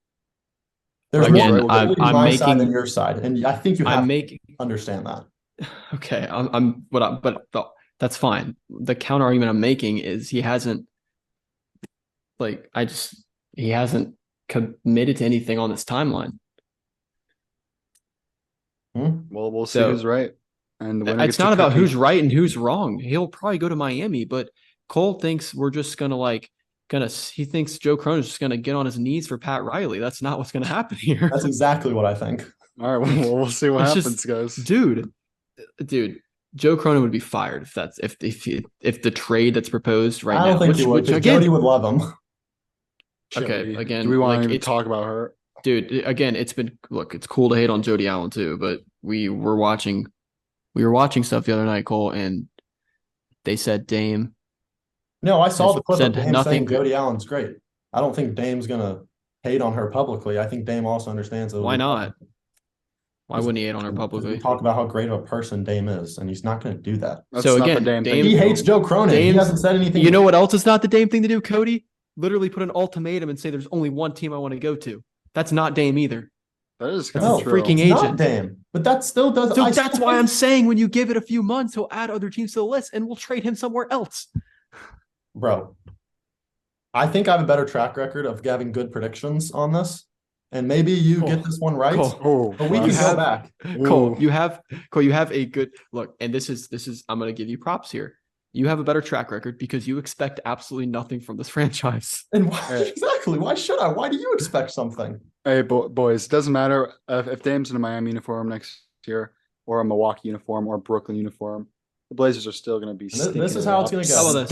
There's Again, more I'm my making side than your side, and I think you have to understand that. Okay, but that's fine. The counter argument I'm making is he hasn't committed to anything on this timeline. Well, we'll see who's right. And it's not about who's right and who's wrong. He'll probably go to Miami, but Cole thinks we're just he thinks Joe Cronin is just gonna get on his knees for Pat Riley. That's not what's gonna happen here. That's exactly what I think. All right, well, we'll see what happens, guys. Dude, Joe Cronin would be fired if the trade that's proposed right now. I don't think he would. Jody would love him. Okay, again, do we want to talk about her? Dude, again, it's cool to hate on Jody Allen too, but we were watching stuff the other night, Cole, and they said Dame. No, I saw the clip of Dame nothing. saying Jody Allen's great. I don't think Dame's gonna hate on her publicly. I think Dame also understands that. Why not? Why wouldn't he hate on her publicly? We talk about how great of a person Dame is, and he's not going to do that. That's so again, Dame he hates Joe Cronin. He hasn't said anything. You know what else is not the Dame thing to do, Cody? Literally put an ultimatum and say there's only one team I want to go to. That's not Dame either. That is kind of freaking agent. Not Dame, but that still does. So that's why I'm saying when you give it a few months, he'll add other teams to the list, and we'll trade him somewhere else. Bro, I think I have a better track record of having good predictions on this, and maybe you get this one right. But we can go back. Cole, you have a good look, and this is I'm going to give you props here. You have a better track record because you expect absolutely nothing from this franchise. And exactly? Why should I? Why do you expect something? Hey, boys, it doesn't matter if Dame's in a Miami uniform next year or a Milwaukee uniform or a Brooklyn uniform. The Blazers are still going to be stinking. This is how it's going to go. How about this?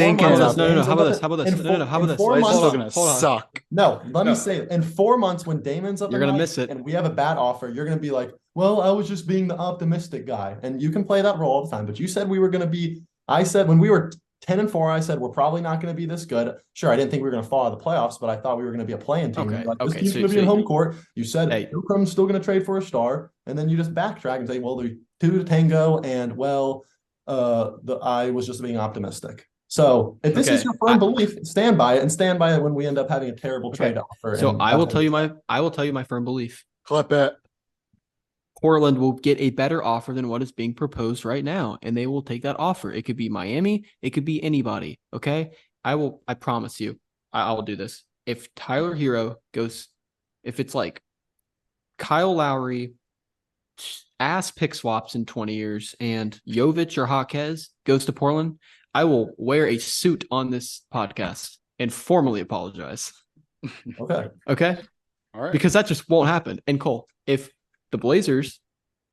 No. How about this? No. How about this? Blazers are going to suck. No, let me say it. In 4 months, when Damon's up, you're going to miss it. And we have a bad offer, you're going to be like, well, I was just being the optimistic guy. And you can play that role all the time. But you said we were going to be, I said when we were 10-4, I said we're probably not going to be this good. Sure, I didn't think we were going to fall out of the playoffs, but I thought we were going to be a playing team. Okay. This team's going to be in home court. You said Joe Cronin's still going to trade for a star, and then you just backtrack and say, well, there's 2 to tango, and I was just being optimistic. So if this is your firm belief, stand by it, and stand by it when we end up having a terrible trade offer. So I will tell you my firm belief. Clip it. Portland will get a better offer than what is being proposed right now, and they will take that offer. It could be Miami. It could be anybody. Okay. I promise you, I will do this. If Tyler Hero goes, if it's like Kyle Lowry, ass pick swaps in 20 years, and Jovic or Jaquez goes to Portland, I will wear a suit on this podcast and formally apologize. Okay. All right. Because that just won't happen. And Cole, if the Blazers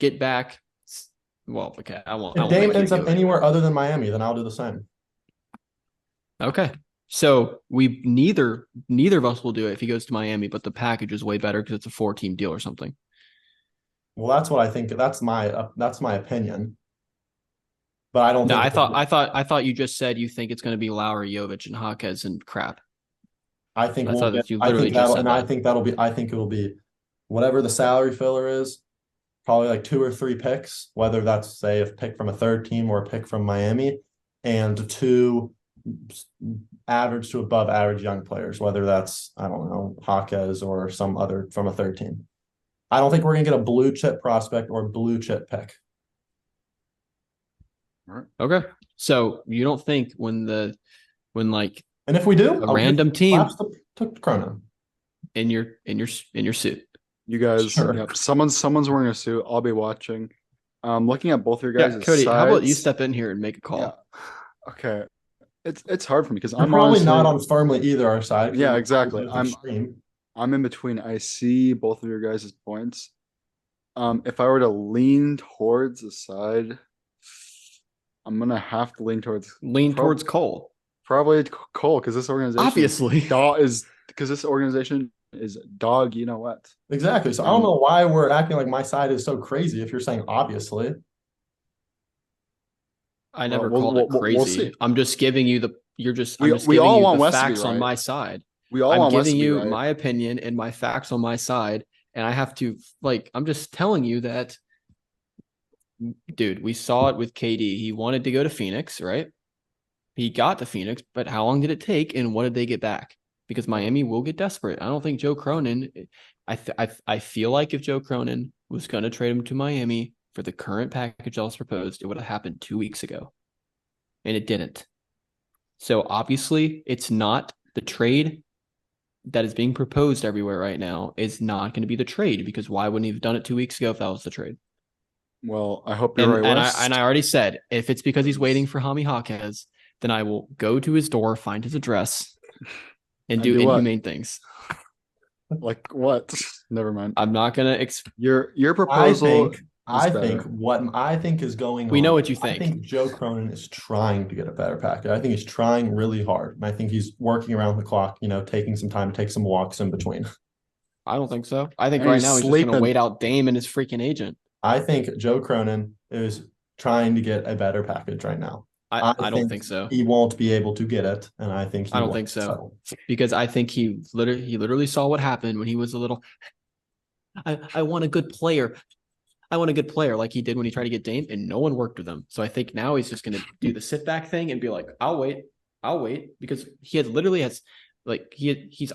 get back, well, okay, I won't. If Dame ends up anywhere other than Miami, then I'll do the same. Okay. So we neither of us will do it if he goes to Miami, but the package is way better because it's a 4-team deal or something. Well, that's what I think. That's my opinion. But I don't. No, I thought you just said you think it's going to be Lowry, Jovic, and Jaquez and crap. I think it'll be whatever the salary filler is, probably like 2 or 3 picks, whether that's say a pick from a third team or a pick from Miami, and 2 average to above average young players, whether that's, I don't know, Jaquez or some other from a third team. I don't think we're going to get a blue chip prospect or blue chip pick. All right. Okay. So you don't think when like And if we do, a random team took Cronin. in your suit. You guys, Sure. yep. Someone's wearing a suit. I'll be watching. Looking at both of your Yeah, guys' Cody, how about you sides. step in here and make a call? Yeah. Okay. It's hard for me because You're I'm probably honestly, not on firmly either our side. 'Cause yeah, we're exactly. both I'm extreme. in between. I see both of your guys' points. If I were to lean towards the side, I'm gonna have to lean towards Towards Cole. probably Cole because this organization Obviously. this organization is dog. You know what? Exactly. So I don't know why we're acting like my side is so crazy if you're saying obviously. I never Well, called it crazy. we'll see. I'm just giving you We giving all you want the West to be facts on right. my side. We all I'm want West to giving be you right. my opinion and my facts on my side, and I have to I'm just telling you that, dude, we saw it with KD. He wanted to go to Phoenix, right? He got to Phoenix, but how long did it take, and what did they get back? Because Miami will get desperate. I don't think Joe Cronin. I feel like if Joe Cronin was going to trade him to Miami for the current package that was proposed, it would have happened 2 weeks ago, and it didn't. So obviously, it's not the trade that is being proposed everywhere right now is not going to be the trade, because why wouldn't he have done it 2 weeks ago if that was the trade? Well, I hope you're right, And West. I already said, if it's because he's waiting for Hami Jaquez, then I will go to his door, find his address, and do what? inhumane things. Like what? Never mind. I'm not gonna. Your proposal. I better. think what I think is going on. We know what you I think. think Joe Cronin is trying to get a better package. I think he's trying really hard. And I think he's working around the clock, taking some time to take some walks in between. I don't think so. I think And right he's now he's just sleeping. gonna wait out Dame and his freaking agent. I think Joe Cronin is trying to get a better package right now. I don't think so. He won't be able to get it, and I think I don't think so. Because I think he literally saw what happened when he was a little. I want a good player. I want a good player, like he did when he tried to get Dame, and no one worked with him. So I think now he's just going to do the sit back thing and be like, I'll wait, because he's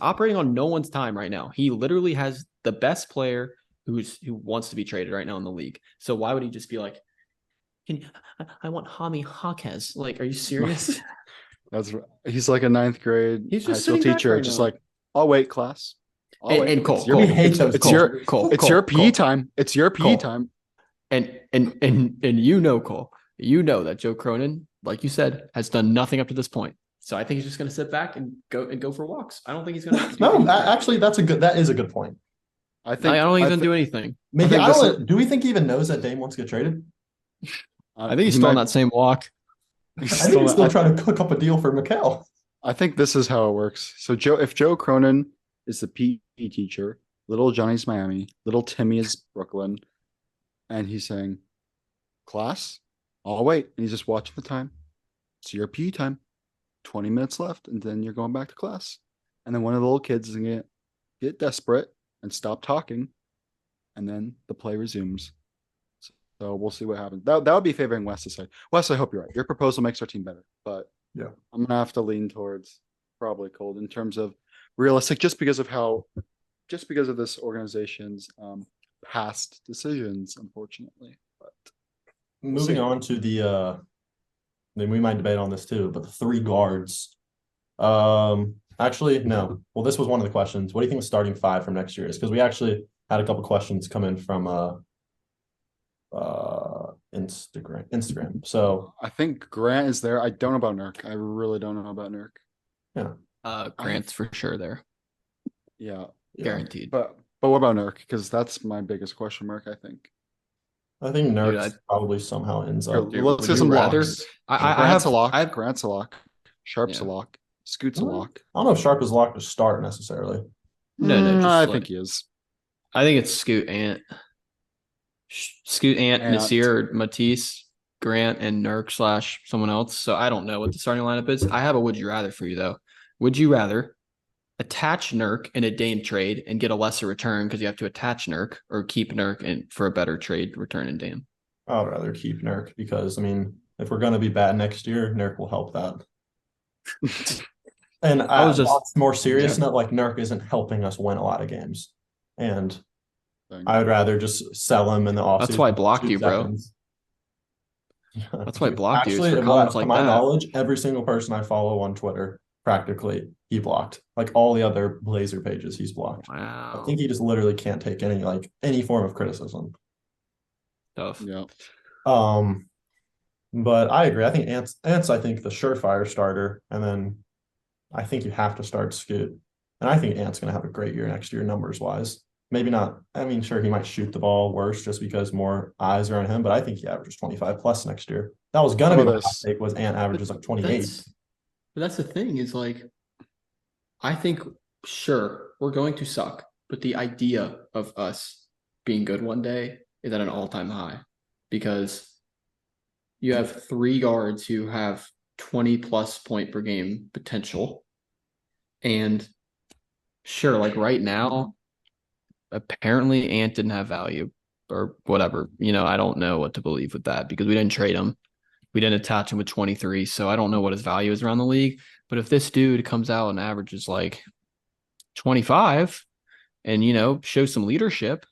operating on no one's time right now. He literally has the best player who wants to be traded right now in the league. So why would he just be like, I want Hami Jaquez? Like, are you serious? He's like a ninth grade He's just high school teacher, right just now. like, I'll wait, class. And Cole, It's your PE time. It's your PE time. And you know, Cole, you know that Joe Cronin, like you said, has done nothing up to this point. So I think he's just going to sit back and go for walks. I don't think he's going to. No, actually, that is a good point. I don't think he's going to do anything. Maybe do we think he even knows that Dame wants to get traded? I think he's still on that same walk. I think he's still trying to cook up a deal for Mikal. I think this is how it works. So if Joe Cronin is the PE teacher, little Johnny's Miami, little Timmy is Brooklyn, and he's saying, class, I'll wait. And he's just watching the time. It's your PE time. 20 minutes left, and then you're going back to class. And then one of the little kids is going to get desperate and stop talking, and then the play resumes. So we'll see what happens. That would be favoring West this side. West, I hope you're right. Your proposal makes our team better, but yeah, I'm gonna have to lean towards probably Cold in terms of realistic, just because of this organization's past decisions, unfortunately. But moving on to then we might debate on this too, but the 3 guards. Actually, no. Well, this was one of the questions. What do you think the starting 5 from next year is? Because we actually had a couple questions come in from Instagram. So I think Grant is there. I don't know about Nurk. I really don't know about Nurk. Yeah. Grant's for sure there. Yeah. Guaranteed. But what about Nurk? Because that's my biggest question mark, I think. I think Nurk probably somehow ends up. Let's get some locks. Grant's a lock. Grant's a lock. Sharp's a lock. Scoot's a lock. I don't know if Sharp is locked to start necessarily. No, I think he is. I think it's Scoot, Ant, Nasir, Matisse, Grant, and Nurk / someone else. So I don't know what the starting lineup is. I have a would you rather for you though. Would you rather attach Nurk in a Dame trade and get a lesser return because you have to attach Nurk, or keep Nurk for a better trade return in Dame? I would rather keep Nurk because, I mean, if we're going to be bad next year, Nurk will help that. And I was just more serious note, like Nurk isn't helping us win a lot of games. And I would rather just sell him in the offseason. That's why I blocked you, bro. That's why I blocked you. It's Actually, for well, comments to like my that. knowledge, every single person I follow on Twitter, practically, he blocked. Like all the other Blazer pages, he's blocked. I Wow. think he just literally can't take any form of criticism. Tough. Yeah. Um, but I agree. I think Ant's I think the surefire starter, and then I think you have to start Scoot. And I think Ant's gonna have a great year next year, numbers wise. Maybe not. I mean, sure, he might shoot the ball worse just because more eyes are on him, but I think he averages 25 plus next year. That was How gonna be about my hot this? take was Ant But averages like 28. that's the thing is like I think sure we're going to suck, but the idea of us being good one day is at an all-time high because you have three guards who have 20 plus point per game potential. And sure, like right now, apparently Ant didn't have value or whatever. I don't know what to believe with that because we didn't trade him. We didn't attach him with 23. So I don't know what his value is around the league. But if this dude comes out and averages like 25 and, shows some leadership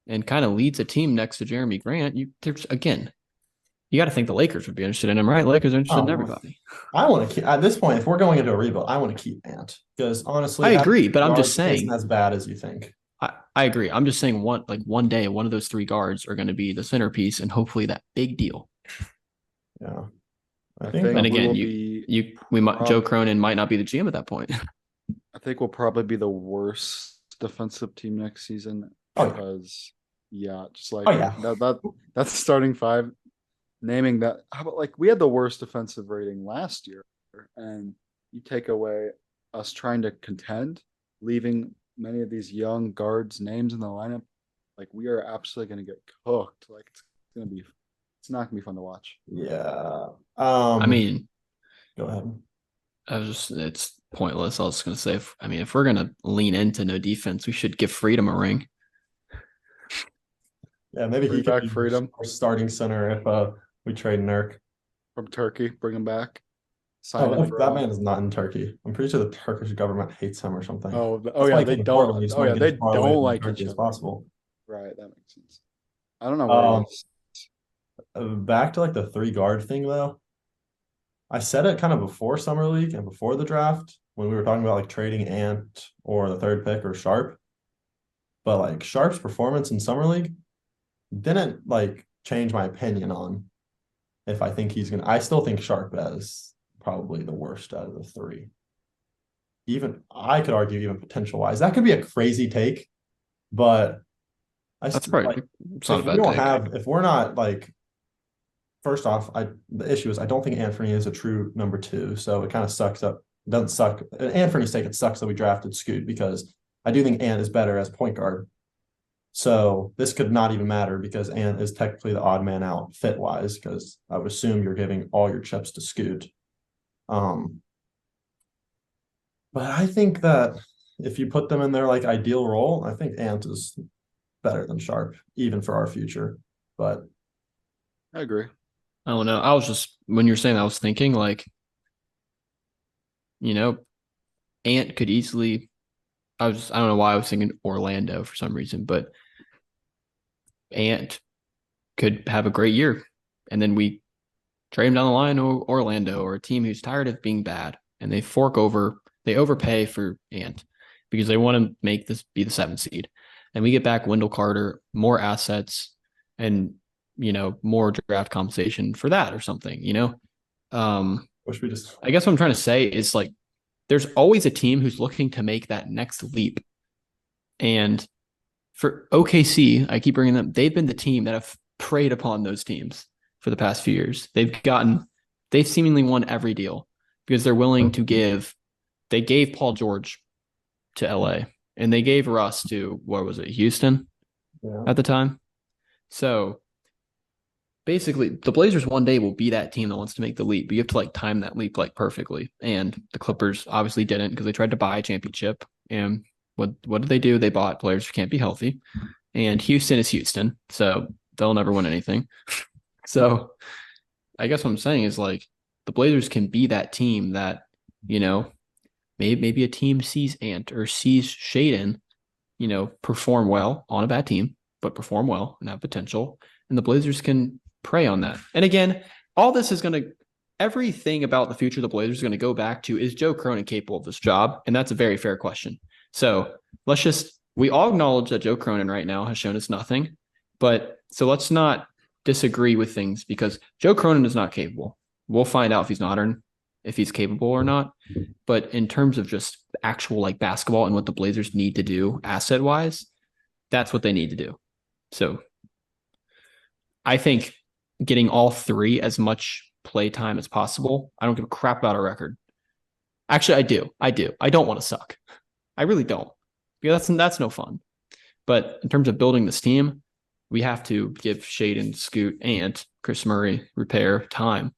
and kind of leads a team next to Jeremy Grant, there's again, you got to think the Lakers would be interested in him, right? Lakers are interested in everybody. I want to keep at this point, if we're going into a rebuild, I want to keep Ant because honestly, I agree, but I'm just guards isn't saying. as bad as you think. I agree. I'm just saying one day, one of those three guards are going to be the centerpiece and hopefully that big deal. Yeah. I think think And we again, will Joe Cronin might not be the GM at that point. I think we'll probably be the worst defensive team next season Oh, yeah. because just like Oh, yeah. that's starting five. Naming that, how about like we had the worst defensive rating last year, and you take away us trying to contend, leaving many of these young guards' names in the lineup, like we are absolutely going to get cooked. Like it's not going to be fun to watch. Yeah. I mean, Go ahead. it's pointless. I was just going to say, if we're going to lean into no defense, we should give Freedom a ring. Yeah, maybe Bring he could back be Freedom our starting center if we trade Nurk. from Turkey, bring him back. Sign him Oh, for that man is not in Turkey. I'm pretty sure the Turkish government hates him or something. That's why yeah, he they came to Portland. don't. He just Oh wanted yeah, to get they as far away don't from like Turkey each as other. possible. Right, that makes sense. I don't know where he is. Back to like the three guard thing though. I said it kind of before summer league and before the draft when we were talking about like trading Ant or the third pick or Sharp. But like Sharp's performance in summer league didn't like change my opinion on if I think he's gonna. I still think Sharp as probably the worst out of the three. Even I could argue even potential wise. That could be a crazy take, but That's probably like it's not a bad take. if we're not like first off, the issue is I don't think Anthony is a true number two, so it kind of sucks up. It doesn't suck. Anthony's sake, it sucks that we drafted Scoot because I do think Ant is better as point guard. So this could not even matter because Ant is technically the odd man out fit wise because I would assume you're giving all your chips to Scoot. But I think that if you put them in their like ideal role, I think Ant is better than Sharp, even for our future. But I agree. I don't know. I was just when you're saying that, I was thinking like, Ant could easily. I don't know why I was thinking Orlando for some reason, but Ant could have a great year, and then we trade him down the line or Orlando or a team who's tired of being bad, and they overpay for Ant because they want to make this be the 7th seed, and we get back Wendell Carter, more assets, and more draft compensation for that or something. wish we just. I guess what I'm trying to say is like there's always a team who's looking to make that next leap. And for OKC, I keep bringing them, they've been the team that have preyed upon those teams for the past few years. They've seemingly won every deal because they're willing to they gave Paul George to LA and they gave Russ to, what was it, Houston at the time. So basically the Blazers one day will be that team that wants to make the leap, but you have to like time that leap like perfectly. And the Clippers obviously didn't because they tried to buy a championship. And what did they do? They bought players who can't be healthy. And Houston is Houston, so they'll never win anything. So I guess what I'm saying is like the Blazers can be that team that, maybe a team sees Ant or sees Shaden, perform well on a bad team, but perform well and have potential. And the Blazers can prey on that. And again, all this is going to, everything about the future of the Blazers is going to go back to, is Joe Cronin capable of this job? And that's a very fair question. So we all acknowledge that Joe Cronin right now has shown us nothing. But so let's not disagree with things, because Joe Cronin is not capable. We'll find out if he's not, or if he's capable or not. But in terms of just actual like basketball and what the Blazers need to do asset wise, that's what they need to do. So I think getting all three as much play time as possible. I don't give a crap about a record. Actually, I do. I don't want to suck. I really don't. Because that's no fun. But in terms of building this team, we have to give Shaedon, Scoot, and Chris Murray repair time.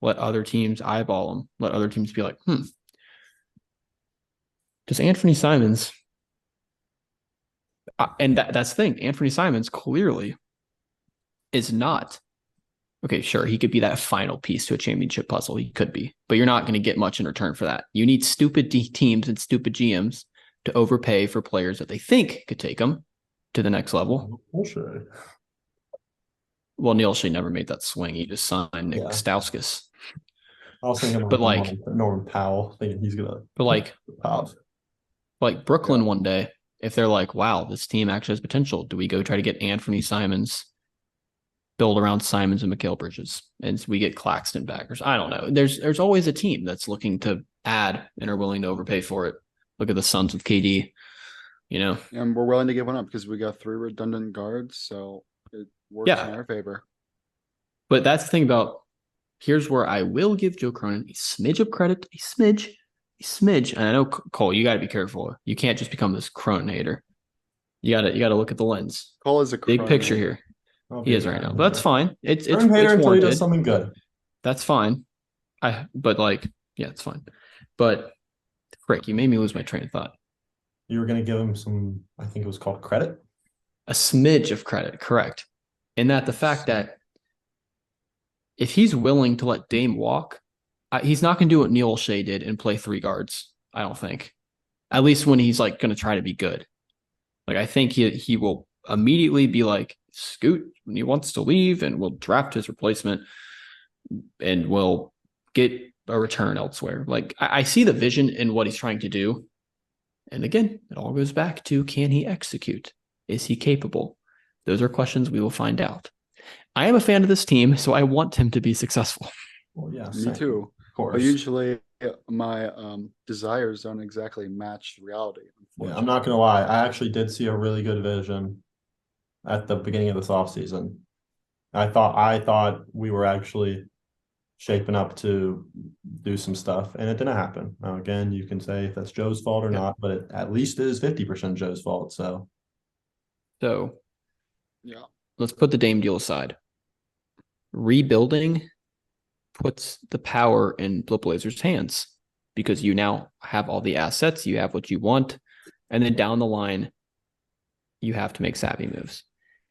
Let other teams eyeball them. Let other teams be like, does Anthony Simons, and that's the thing, Anthony Simons clearly is not, okay, sure, he could be that final piece to a championship puzzle. He could be, but you're not going to get much in return for that. You need stupid teams and stupid GMs to overpay for players that they think could take them to the next level. Bullshit. Well, Neil Shea never made that swing. He just signed Nick Stauskas. I was thinking, but like Norman Powell, thinking he's gonna. But like Brooklyn one day, if they're like, wow, this team actually has potential, do we go try to get Anthony Simons, build around Simons and Mikal Bridges, and we get Claxton back? I don't know. There's always a team that's looking to add and are willing to overpay for it. Look at the Suns with KD, And we're willing to give one up because we got 3 redundant guards, so it works in our favor. But that's the thing about, here's where I will give Joe Cronin a smidge of credit, a smidge. And I know, Cole, you got to be careful. You can't just become this Cronin hater. You got to look at the lens. Cole is a big picture here. He is right now, but that's fine. It's hater until warranted. he does something good. That's fine. It's fine. But frick, you made me lose my train of thought. You were going to give him some, I think it was called credit. A smidge of credit, correct. And that the fact that if he's willing to let Dame walk, he's not going to do what Neil Shea did and play 3 guards, I don't think. At least when he's like going to try to be good. Like, I think he will immediately be like, Scoot when he wants to leave, and we'll draft his replacement and we'll get a return elsewhere. Like, I see the vision in what he's trying to do. And again, it all goes back to, can he execute? Is he capable? Those are questions we will find out. I am a fan of this team, so I want him to be successful. Well, yeah, me too. Of course. But usually my desires don't exactly match reality. Yeah, I'm not gonna lie. I actually did see a really good vision at the beginning of this offseason. I thought we were actually shaping up to do some stuff, and it didn't happen. Now, again, you can say if that's Joe's fault or not, but at least it is 50% Joe's fault. So yeah, let's put the Dame deal aside. Rebuilding puts the power in the Blazers' hands, because you now have all the assets, you have what you want, and then down the line, you have to make savvy moves.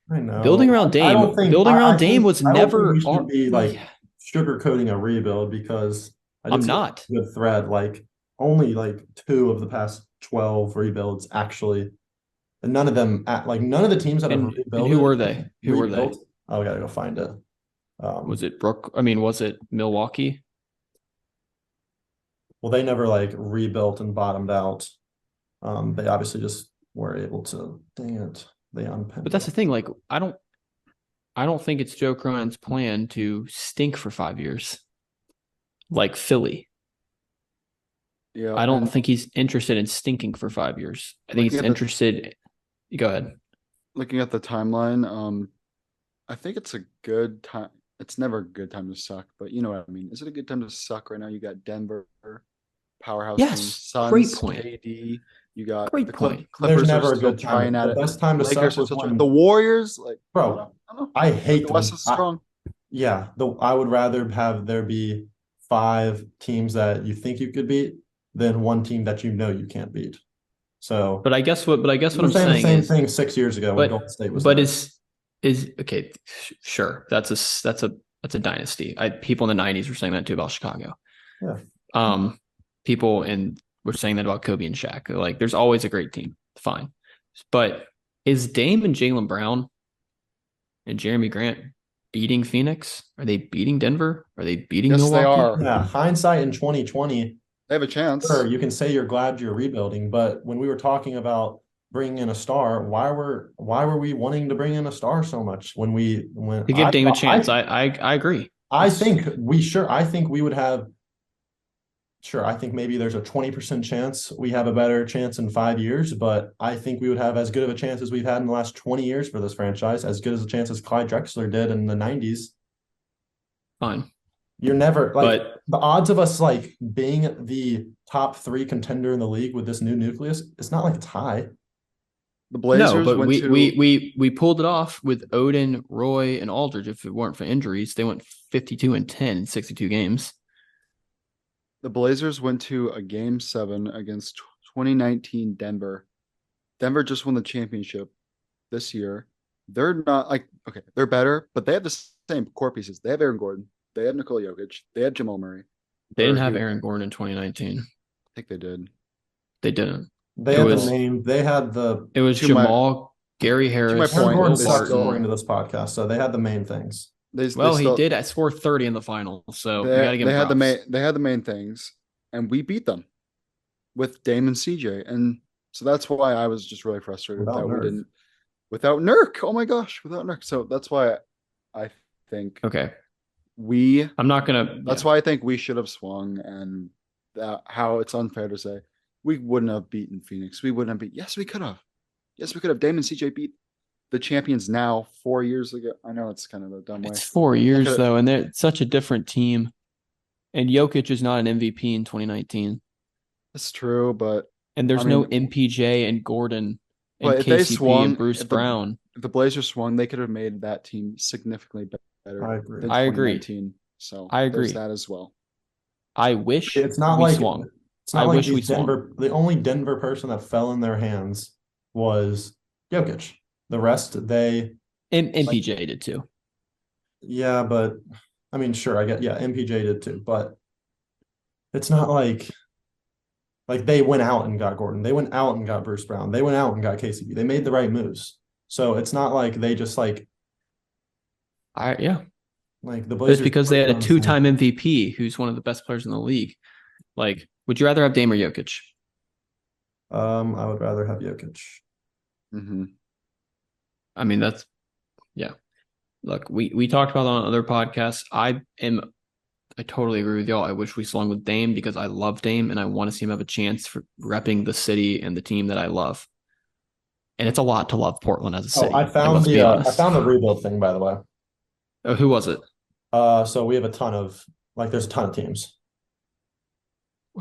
I know. Building around Dame was never be like sugarcoating a rebuild, because I'm not good thread. Like, only like 2 of the past 12 rebuilds actually, and none of the teams that have rebuilt. And who were they? Oh, we gotta go find it. Was it was it Milwaukee? Well, they never like rebuilt and bottomed out. They obviously just were able to. Dang it, they unpinned. But that's the thing. Like, I don't think it's Joe Cronin's plan to stink for 5 years, like Philly. Yeah, I don't think he's interested in stinking for 5 years. I think he's interested. Go ahead. Looking at the timeline, I think it's a good time. It's never a good time to suck, but you know what I mean. Is it a good time to suck right now? You got Denver, powerhouse team, Suns, great point. KD. You got great point. Clippers. There's never are a good time. At the best time to Lakers suck was when the Warriors. Like, bro, I don't know. I hate the West is strong. I would rather have there be 5 teams that you think you could beat than 1 team that you know you can't beat. So, but I guess what I'm saying the same is, thing 6 years ago when Golden State was. But is okay. Sure, that's a dynasty. People in the 90s were saying that too about Chicago. Yeah. People were saying that about Kobe and Shaq. Like, there's always a great team. Fine, but is Dame and Jaylen Brown and Jeremy Grant beating Phoenix? Are they beating Denver? Are they beating Yes, they Milwaukee? are. Yeah, hindsight in 2020, They have a chance. sure, you can say you're glad you're rebuilding, but when we were talking about bringing in a star, why were we wanting to bring in a star so much when To give Dame a chance. I agree. I think we would have. Sure, I think maybe there's a 20% chance we have a better chance in 5 years, but I think we would have as good of a chance as we've had in the last 20 years for this franchise, as good as a chance as Clyde Drexler did in the 90s. Fine. You're never like But the odds of us like being the top three contender in the league with this new nucleus, it's not like it's high. The no, Blazers but went we, to we pulled it off with Odin, Roy, and Aldridge. If it weren't for injuries, they went 52-10 in 62 games. the Blazers went to a game 7 against 2019 Denver. Denver just won the championship this year. They're not like okay, they're better, but they have the same core pieces. They have Aaron Gordon, they have Nikola Jokic, they have Jamal Murray. They didn't Or have he- Aaron Gordon in 2019. I think they did. They didn't. They It had was- the name. They had the It was To my- Jamal, Gary Harris, my Aaron point, Gordon Will they sucks still- according Barton. to this podcast, so they had the main things. They Well, he still, did score 30 in the final, so you They, got to give they him had the props. main they had the main things, and we beat them with Dame and CJ, and so that's why I was just really frustrated Without that we Nurk. didn't without Nurk. Oh my gosh, without Nurk. So that's why I think Okay, we. I'm not gonna. That's why I think we should have swung, and how it's unfair to say we wouldn't have beaten Phoenix. We wouldn't have beat. Yes, we could have. Yes, we could have. Dame and CJ beat the champions now 4 years ago. I know it's kind of a dumb way. It's 4 years at- though, and they're such a different team. And Jokic is not an MVP in 2019, That's true, but and there's I no mean- MPJ and Gordon and But if they KCP swung- and Bruce if the- Brown. if the Blazers swung, they could have made that team significantly better I agree. than I agree. 2019. So I agree. there's that as well. I wish It's not we like swung. it's not I like wish we these Denver. The only Denver person that fell in their hands was Jokic. The rest, And MPJ did too. yeah, but I mean, sure, I get MPJ did too, but it's not like they went out and got Gordon. They went out and got Bruce Brown. They went out and got KCP. They made the right moves. So it's not like they just like Yeah. the But Blazers. it's because they had a put it on the same- two-time MVP who's one of the best players in the league. Like, would you rather have Dame or Jokic? I would rather have Jokic. hmm I mean, yeah. Look, we talked about it on other podcasts. I totally agree with y'all. I wish we swung with Dame because I love Dame and I want to see him have a chance for repping the city and the team that I love. And it's a lot to love Portland as a city. I found let's be I honest. found the rebuild thing, by the way. Oh, who was it? So we have a ton of there's a ton of teams.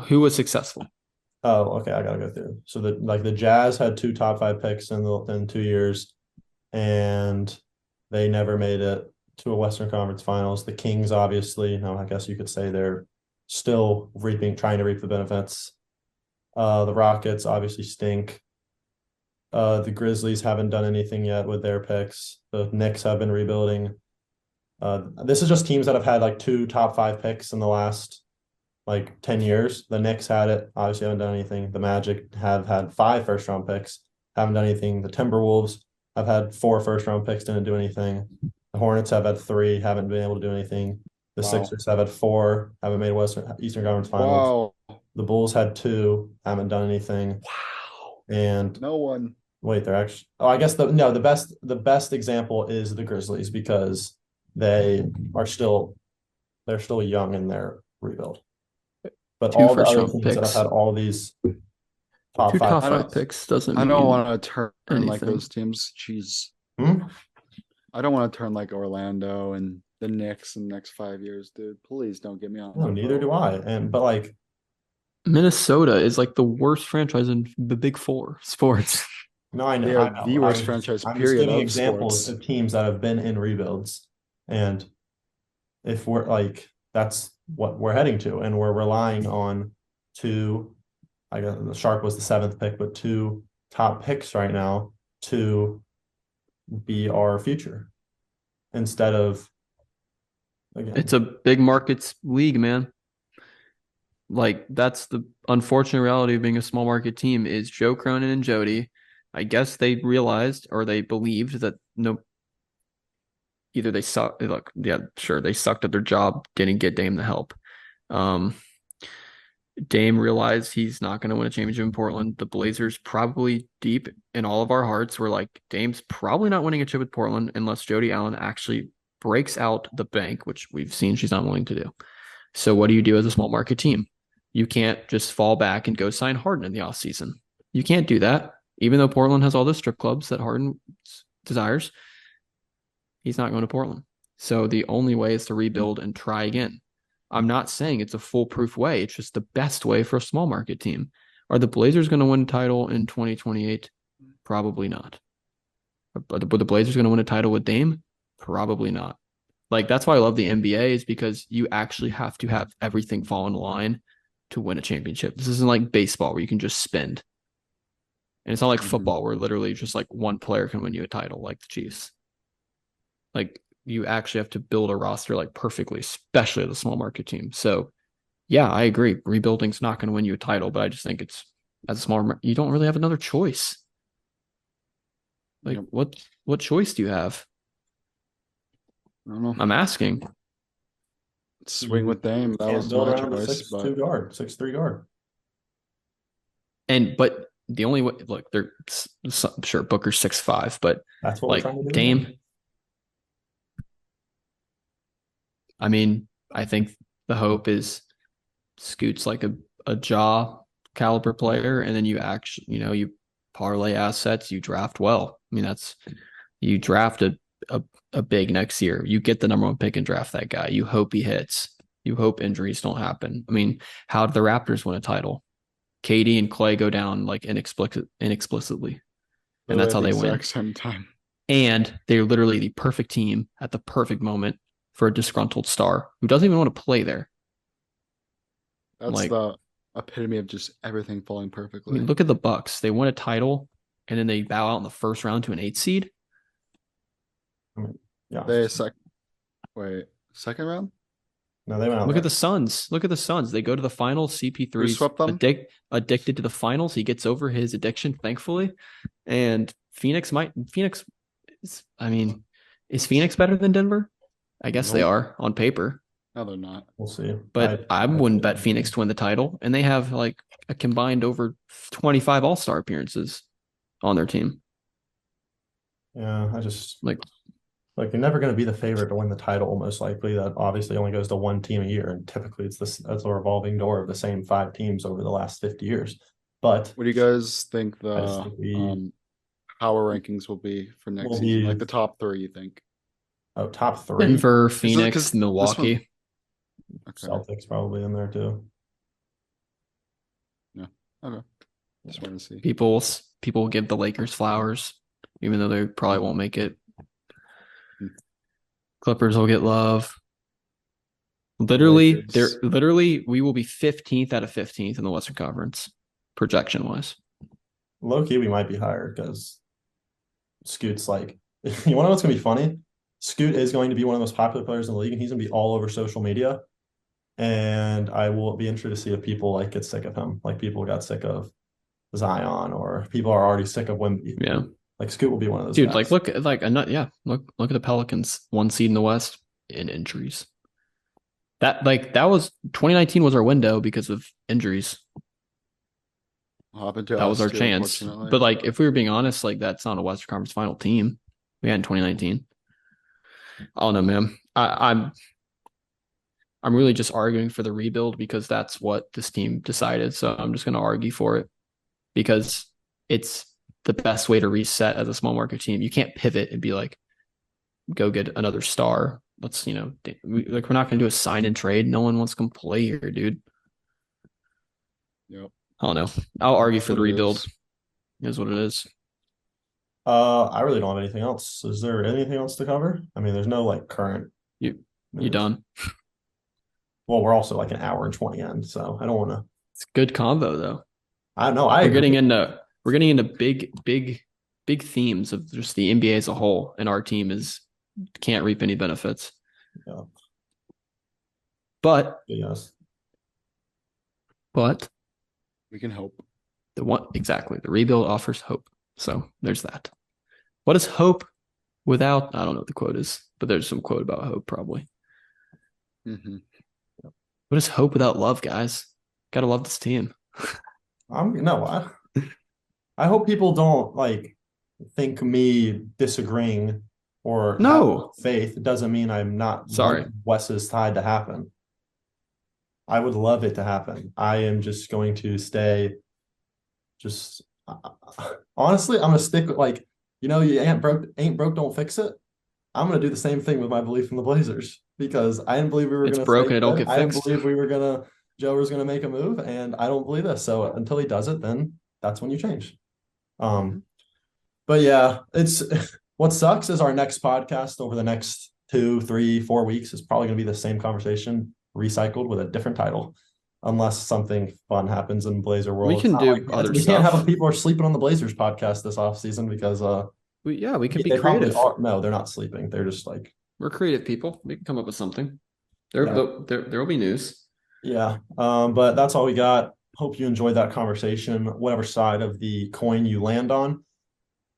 Who was successful? Oh, okay. I gotta go through. So the Jazz had 2 top 5 picks in 2 years, and they never made it to a Western Conference Finals. The Kings, obviously, I guess you could say they're still trying to reap the benefits. The Rockets obviously stink. The Grizzlies haven't done anything yet with their picks. The Knicks have been rebuilding. This is just teams that have had 2 top 5 picks in the last 10 years. The Knicks had it, obviously haven't done anything. The Magic have had 5 first-round picks, haven't done anything. The Timberwolves have had 4 first-round picks, didn't do anything. The Hornets have had 3, haven't been able to do anything. The Wow. Sixers have had 4, haven't made Eastern Conference Finals. Wow. The Bulls had 2, haven't done anything. Wow. And No one. wait, they're actually. Oh, I guess the best example is the Grizzlies because they're still young in their rebuild. But 2 all the other first-round teams that have picks. had all these top 2 5 top I don't- 5 picks doesn't I mean don't want to turn like anything. those teams. Jeez. Hmm? I don't want to turn like Orlando and the Knicks in the next 5 years, dude. Please don't get me on. No, that neither do boat. I. But Minnesota is the worst franchise in the Big Four sports. no, I know. They are I know. the worst franchise, I'm just period, giving of examples sports. of teams that have been in rebuilds, and if we're that's what we're heading to, and we're relying on 2. I guess the Shark was the 7th pick, but 2 top picks right now to be our future instead of again. It's a big markets league, man. That's the unfortunate reality of being a small market team is Joe Cronin and Jody. I guess they realized or they believed that either they suck. Look, yeah, sure, they sucked at their job, didn't get Dame the help. Dame realized he's not going to win a championship in Portland. The Blazers probably deep in all of our hearts were like, Dame's probably not winning a chip with Portland unless Jody Allen actually breaks out the bank, which we've seen she's not willing to do. So what do you do as a small market team? You can't just fall back and go sign Harden in the offseason. You can't do that. Even though Portland has all the strip clubs that Harden desires, he's not going to Portland. So the only way is to rebuild and try again. I'm not saying it's a foolproof way. It's just the best way for a small market team. Are the Blazers going to win a title in 2028? Probably not. But the Blazers going to win a title with Dame? Probably not. Like, that's why I love the NBA, is because you actually have to have everything fall in line to win a championship. This isn't like baseball where you can just spend. And it's not like football where literally just like one player can win you a title, like the Chiefs. Like, you actually have to build a roster like perfectly, especially as a small market team. So yeah, I agree. Rebuilding's not going to win you a title, but I just think it's, as a smaller, you don't really have another choice. Like, what choice do you have? I don't know. I'm asking. Swing with Dame. That Can't was build my around the choice. 6'2" But guard, 6'3" guard. But the only way, look, they're sure Booker's 6'5", but That's what we're like trying to do. Dame, I mean, I think the hope is Scoot's like a jaw caliber player, and then you actually, you parlay assets, you draft well. I mean, you draft a big next year. You get the number one pick and draft that guy. You hope he hits. You hope injuries don't happen. I mean, how did the Raptors win a title? KD and Clay go down like inexplicitly. And that's how they win. Same time. And they're literally the perfect team at the perfect moment for a disgruntled star who doesn't even want to play there. That's Like, the epitome of just everything falling I perfectly. mean, look at the Bucks. They won a title and then they bow out in the first round to an 8 seed. Yeah. Second round? No, they went out. Look at the Suns. Look at the Suns. They go to the finals. CP3 swept them? addicted to the finals. He gets over his addiction, thankfully. And Phoenix is Phoenix better than Denver? I guess they Nope. are on paper. No, they're not. We'll see. But I wouldn't bet Phoenix to win the title. And they have like a combined over 25 All-Star appearances on their team. Yeah, I just like you're never going to be the favorite to win the title. Most likely, that obviously only goes to one team a year, and typically that's a revolving door of the same 5 teams over the last 50 years. But what do you guys think the think power rankings will be for next season? Like the top 3, you think? Oh, top 3. Denver, Phoenix, Milwaukee. Okay. Celtics probably in there too. Yeah. Okay. Just want to see. People will give the Lakers flowers, even though they probably won't make it. Clippers will get love. Literally, we will be 15th out of 15th in the Western Conference, projection wise. Low key, we might be higher because Scoot's like, you want to know what's gonna be funny? Scoot is going to be one of the most popular players in the league, and he's gonna be all over social media. And I will be interested to see if people like get sick of him, like people got sick of Zion, or people are already sick of Wemby. Yeah, like Scoot will be one of those. Dude, guys. like look at look at the Pelicans, 1 seed in the West in injuries. That was 2019 was our window because of injuries. That was our chance. But like, if we were being honest, like that's not a Western Conference Final team we had in 2019. I don't know, man. I'm really just arguing for the rebuild because that's what this team decided. So I'm just going to argue for it because it's the best way to reset as a small market team. You can't pivot and be like, go get another star. Let's, we're not going to do a sign and trade. No one wants to come play here, dude. Yep. I don't know. I'll argue for the rebuild. Is what it is. I really don't have anything else. Is there anything else to cover? I mean, there's no like current. You done? Well, we're also like an hour and 20 in, so I don't want to. It's a good combo though. I know. We're getting into big themes of just the NBA as a whole, and our team can't reap any benefits. Yeah. But yes. But we can hope. The rebuild offers hope. So there's that. What does hope without, I don't know what the quote is, but there's some quote about hope probably. Mhm. What is hope without love, guys? Gotta love this team. I hope people don't like think me disagreeing or have No, faith. It doesn't mean I'm not sorry. wanting Wes's tide to happen. I would love it to happen. I am just going to stay. Just honestly, I'm gonna stick with like you ain't broke, don't fix it. I'm gonna do the same thing with my belief in the Blazers because I didn't believe we were It's gonna stay broken. It don't good. get I didn't fixed. believe Joe was gonna make a move, and I don't believe this. So until he does it, then that's when you change. Mm-hmm. But yeah, it's what sucks is our next podcast over the next 2, 3, 4 weeks is probably gonna be the same conversation recycled with a different title. Unless something fun happens in Blazer We world. It's can not do like other we can't have stuff. people are sleeping on the Blazers podcast this off season because We can be they probably creative. are. No, they're not sleeping. They're just like We're creative people. We can come up with something. yeah. There will be news. Yeah. But that's all we got. Hope you enjoyed that conversation, whatever side of the coin you land on.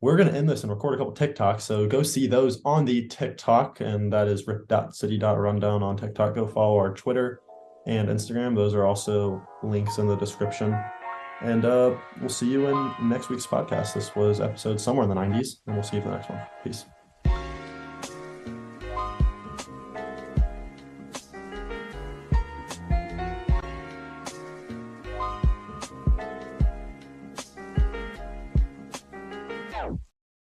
We're going to end this and record a couple TikToks. So go see those on the TikTok, and that is rip.city.rundown on TikTok. Go follow our Twitter and Instagram. Those are also links in the description. And we'll see you in next week's podcast. This was episode somewhere in the 90s, and we'll see you for the next one. Peace.